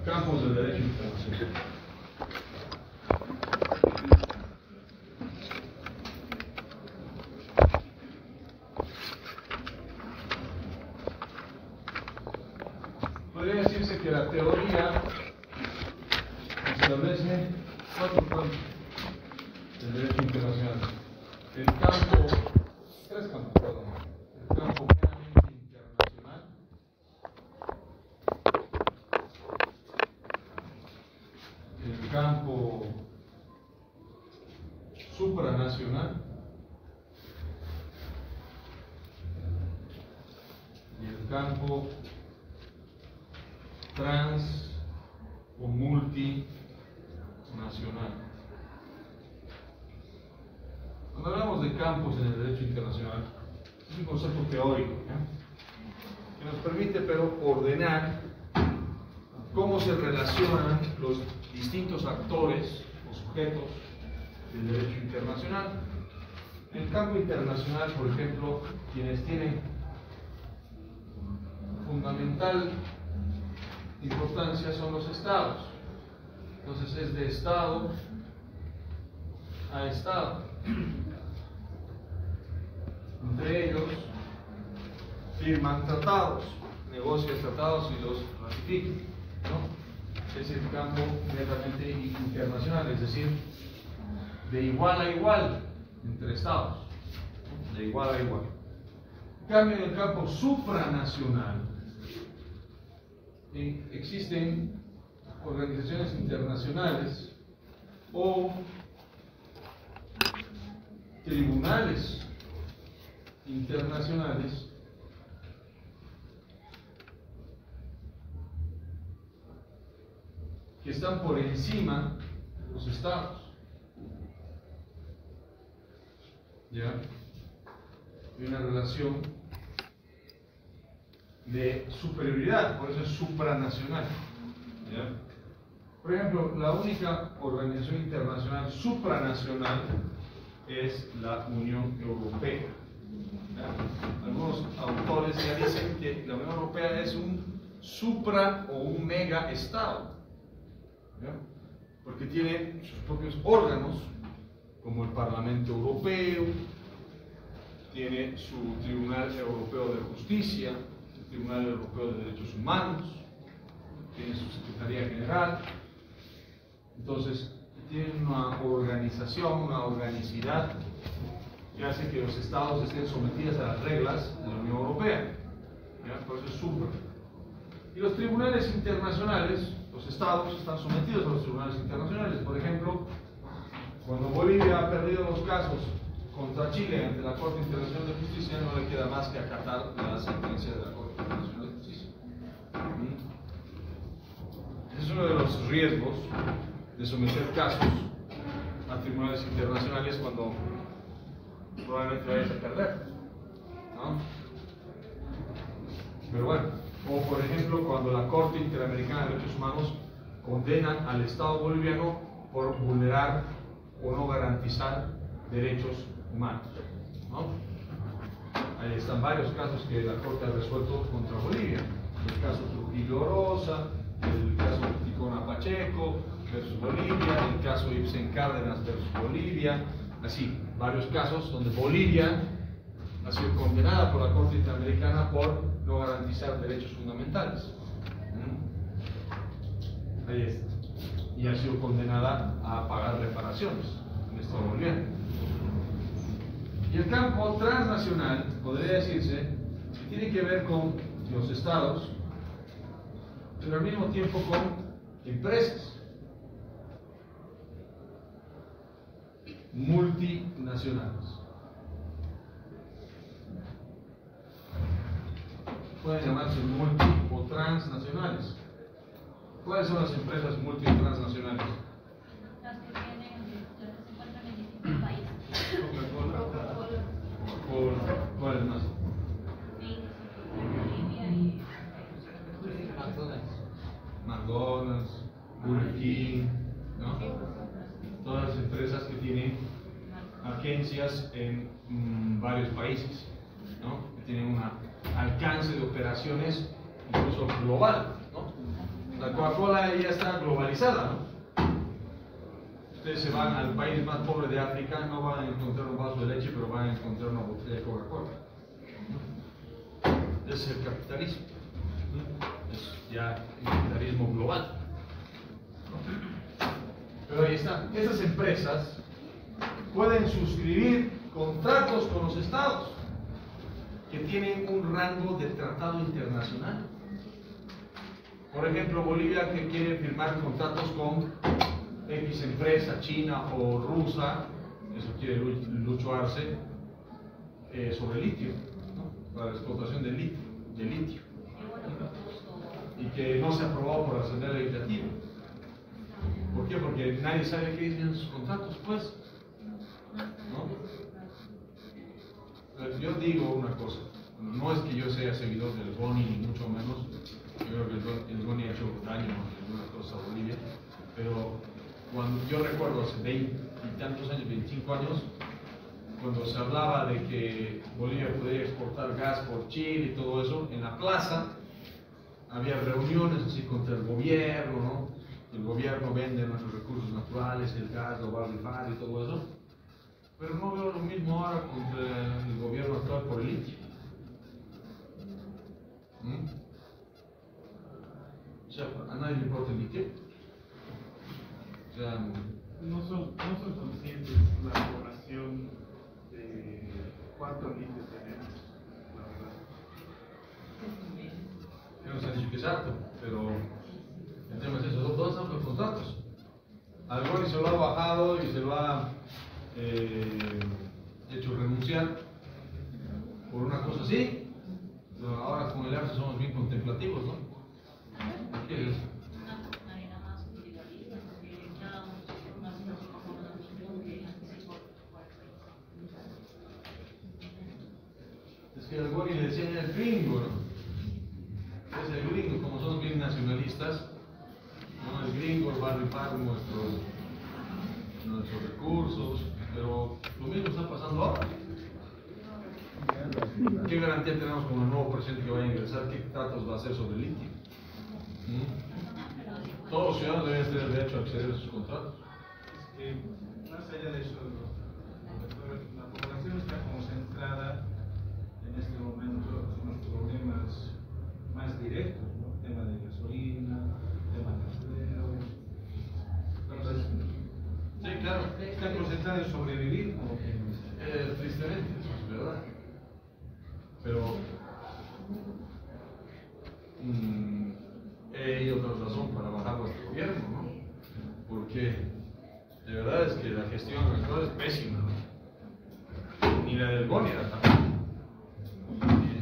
Campos del derecho internacional. Podría decirse que la teoría establece 4 campos del derecho internacional. El campo, 3 campos, perdón. El campo meramente internacional. El campo supranacional y el campo trans o multinacional. Cuando hablamos de campos en el derecho internacional, es un concepto teórico, ¿ya? Que nos permite, pero, ordenar cómo se relacionan los distintos actores o sujetos del derecho internacional. En el campo internacional, por ejemplo, quienes tienen fundamental importancia son los estados. Entonces es de estado a estado. Entre ellos firman tratados, negocian tratados y los ratifican, ¿no? Es el campo netamente internacional, es decir, de igual a igual entre estados, de igual a igual. En cambio, en el campo supranacional existen organizaciones internacionales o tribunales internacionales que están por encima de los estados. ¿Ya? Hay una relación de superioridad, por eso es supranacional. ¿Ya? Por ejemplo, la única organización internacional supranacional es la Unión Europea. ¿Ya? Algunos autores ya dicen que la Unión Europea es un supra o un mega estado, ¿ya? Porque tiene sus propios órganos, como el Parlamento Europeo, tiene su Tribunal Europeo de Justicia, el Tribunal Europeo de Derechos Humanos, tiene su Secretaría General. Entonces, tiene una organización, una organicidad que hace que los estados estén sometidos a las reglas de la Unión Europea. ¿Ya? Por eso es supra. Y los tribunales internacionales, los estados están sometidos a los tribunales internacionales. Por ejemplo, cuando Bolivia ha perdido los casos contra Chile ante la Corte Internacional de Justicia, no le queda más que acatar la sentencia de la Corte Internacional de Justicia. Ese es uno de los riesgos de someter casos a tribunales internacionales cuando probablemente vayas a perder, ¿no? Pero bueno, o por ejemplo cuando la Corte Interamericana de Derechos Humanos condena al Estado boliviano por vulnerar o no garantizar derechos humanos, ¿no? Ahí están varios casos que la Corte ha resuelto contra Bolivia. El caso Trujillo Rosa, el caso Ticona Pacheco versus Bolivia, el caso Ibsen Cárdenas versus Bolivia, así, varios casos donde Bolivia ha sido condenada por la Corte Interamericana por no garantizar derechos fundamentales. Ahí está. Y ha sido condenada a pagar reparaciones en el Estado boliviano. Y el campo transnacional, podría decirse, que tiene que ver con los estados, pero al mismo tiempo con empresas multinacionales. Pueden llamarse multi o transnacionales. ¿Cuáles son las empresas multi y transnacionales? Las que se encuentran en distintos países. ¿Cuáles más? Sí, Bolivia y McDonald's, Burger King, ¿no? Todas las empresas que tienen agencias en varios países, ¿no? Que tienen un alcance de operaciones incluso global, ¿no? La Coca-Cola ya está globalizada, ¿no? Ustedes se van al país más pobre de África, no van a encontrar un vaso de leche, pero van a encontrar una botella de Coca-Cola. Ese es el capitalismo. Es ya el capitalismo global. Pero ahí está. Esas empresas pueden suscribir contratos con los estados que tienen un rango de tratado internacional. Por ejemplo, Bolivia que quiere firmar contratos con X empresa, china o rusa, eso quiere Lucho Arce, sobre litio, ¿no? Para la explotación de litio, y que no se aprobó por la Asamblea Legislativa. ¿Por qué? Porque nadie sabe qué dicen sus contratos, pues, ¿no? Yo digo una cosa, no es que yo sea seguidor del GONI, ni mucho menos. Yo creo que el GONI ha hecho daño en algunas cosas a Bolivia, pero cuando yo recuerdo hace 20 y tantos años, 25 años, cuando se hablaba de que Bolivia podía exportar gas por Chile y todo eso, en la plaza había reuniones así contra el gobierno, ¿no? El gobierno vende nuestros recursos naturales, el gas lo va a rifar y todo eso, pero no veo lo mismo ahora contra el gobierno actual por el litio. O sea, a nadie le importa el litio. O sea, no son conscientes la población de cuánto litio tenemos, la verdad. Ya nos han dicho que es harto, pero el tema es eso. ¿Dónde están los contratos? Al GONI se lo ha bajado y se lo ha hecho renunciar por una cosa así. Pero ahora con el Arce somos bien contemplativos, ¿no? ¿Qué es? Es que al GONI le decían el gringo, ¿no? Es el gringo, como somos bien nacionalistas, ¿no? El gringo va a rifar nuestros recursos, pero lo mismo está pasando ahora. ¿Qué garantía tenemos con el nuevo presidente que vaya a ingresar? ¿Qué tratos va a hacer sobre el litio? Todos los ciudadanos deben tener derecho a acceder a sus contratos. Más allá de eso, la población está concentrada en este momento en los problemas más directos, ¿no? El tema de gasolina, el tema de empleo. Entonces, Sí, claro. está concentrada en sobrevivir. Tristemente, eso es verdad. Pero hay otra razón para bajar nuestro gobierno, ¿no? Porque de verdad es que la gestión actual es pésima, ¿no? Ni la del GONI era tan.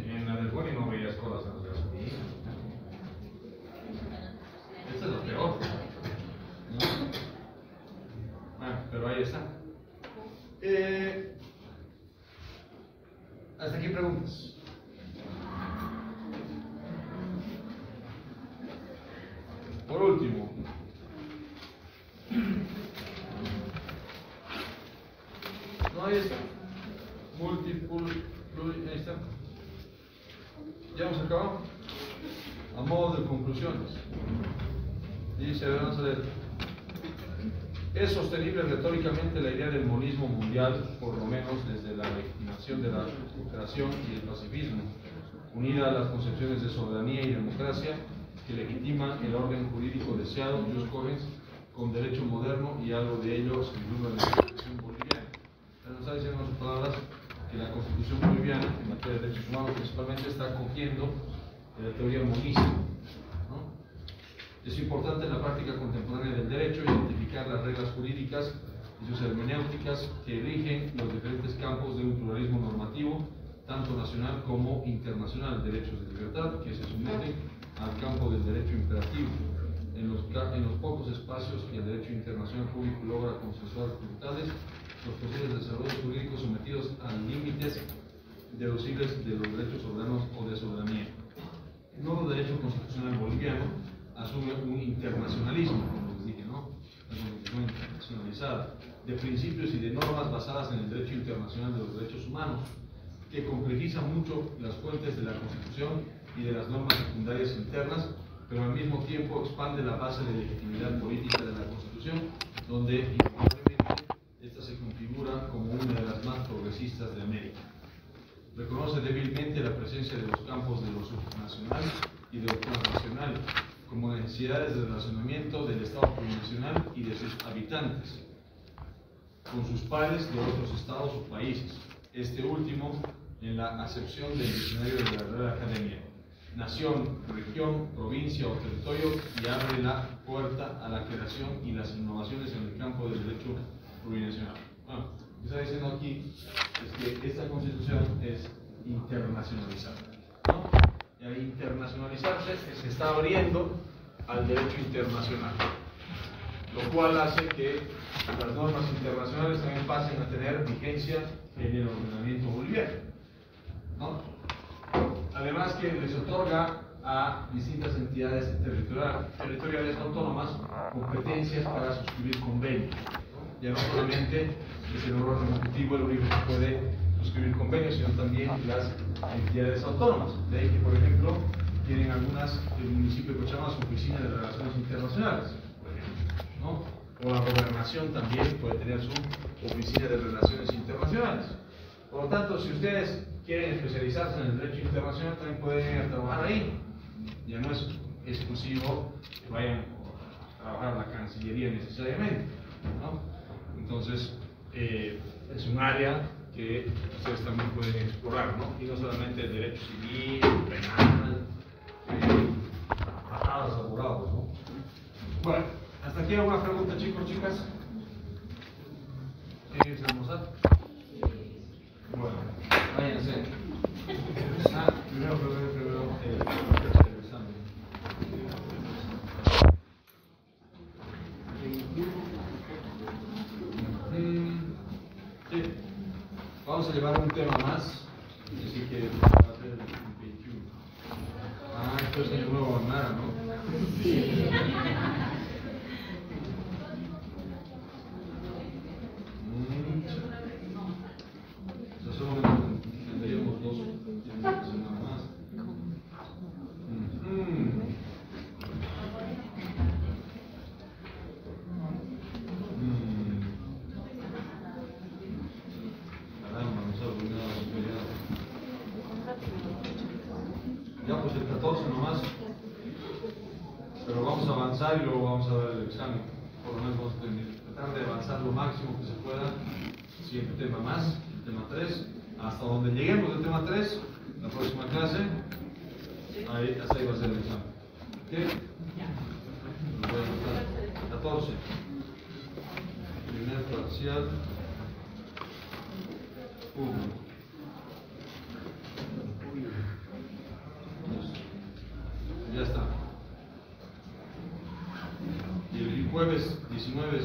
En la del GONI no veías colas en las gasolinas. Esta es lo peor, ¿no? Pero ahí está. ¿Hasta aquí preguntas? No, ahí está. Ahí está. Ya hemos acabado. A modo de conclusiones. Dice, vamos a ver. Es sostenible retóricamente la idea del monismo mundial, por lo menos desde la legitimación de la cooperación y el pacifismo, unida a las concepciones de soberanía y democracia que legitiman el orden jurídico deseado, jus cogens, con derecho moderno y algo de ello sin duda en la Constitución boliviana. Nos está diciendo en sus palabras que la Constitución boliviana, en materia de derechos humanos, principalmente está acogiendo la teoría monista. Es importante en la práctica contemporánea del derecho identificar las reglas jurídicas y sus hermenéuticas que eligen los diferentes campos de un pluralismo normativo, tanto nacional como internacional, derechos de libertad, que se someten al campo del derecho imperativo, en los pocos espacios que el derecho internacional público logra consensuar facultades, los posibles desarrollos jurídicos sometidos a límites deducibles de los derechos soberanos o de soberanía. El nuevo derecho constitucional boliviano asume un internacionalismo, como les dije, ¿no? Una constitución internacionalizada, de principios y de normas basadas en el derecho internacional de los derechos humanos, que complejiza mucho las fuentes de la Constitución y de las normas secundarias internas, pero al mismo tiempo expande la base de legitimidad política de la Constitución, donde indudablemente esta se configura como una de las más progresistas de América. Reconoce débilmente la presencia de los campos de lo subnacional y de lo transnacional como necesidades de relacionamiento del Estado plurinacional y de sus habitantes con sus pares de otros estados o países. Este último en la acepción del diccionario de la Real Academia. Nación, región, provincia o territorio, y abre la puerta a la creación y las innovaciones en el campo del derecho plurinacional. Bueno, lo que está diciendo aquí es que esta Constitución es internacionalizada, ¿no? Y al internacionalizarse se está abriendo al derecho internacional, lo cual hace que las normas internacionales también pasen a tener vigencia en el ordenamiento boliviano, ¿no? Además que les otorga a distintas entidades territoriales autónomas competencias para suscribir convenios. Ya no solamente es el órgano ejecutivo el único que puede suscribir convenios, sino también las entidades autónomas. De ahí que, por ejemplo, tienen algunas, el municipio de Cochabamba, su oficina de relaciones internacionales, por ejemplo, ¿no? O la gobernación también puede tener su oficina de relaciones internacionales. Por lo tanto, si ustedes quieren especializarse en el derecho internacional, también pueden ir a trabajar ahí. Ya no es exclusivo que vayan a trabajar a la Cancillería necesariamente, ¿no? Entonces, es un área que ustedes también pueden explorar, ¿no? Y no solamente el derecho civil, penal, patadas, abogados, ¿no? Bueno, hasta aquí alguna pregunta, chicos, chicas. ¿Quieren almorzar? Bueno, váyanse. Primero el examen. Sí. Vamos a llevar un tema más. Así que va a ser el 21. Esto es el nuevo Nara, ¿no? Sí. Solamente tendríamos dos nada más. Caramba, nos ha arruinado la actividad. Ya pues el 14 nomás. Pero vamos a avanzar y luego vamos a ver el examen. Por lo menos vamos a tratar de avanzar lo máximo que se pueda. Siguiente tema más, el tema 3. Hasta donde lleguemos del tema 3, la próxima clase, ahí, hasta ahí va a ser el examen. ¿Ok? Lo voy a anotar. 14. Primer parcial. 1. Ya está. Y el jueves 19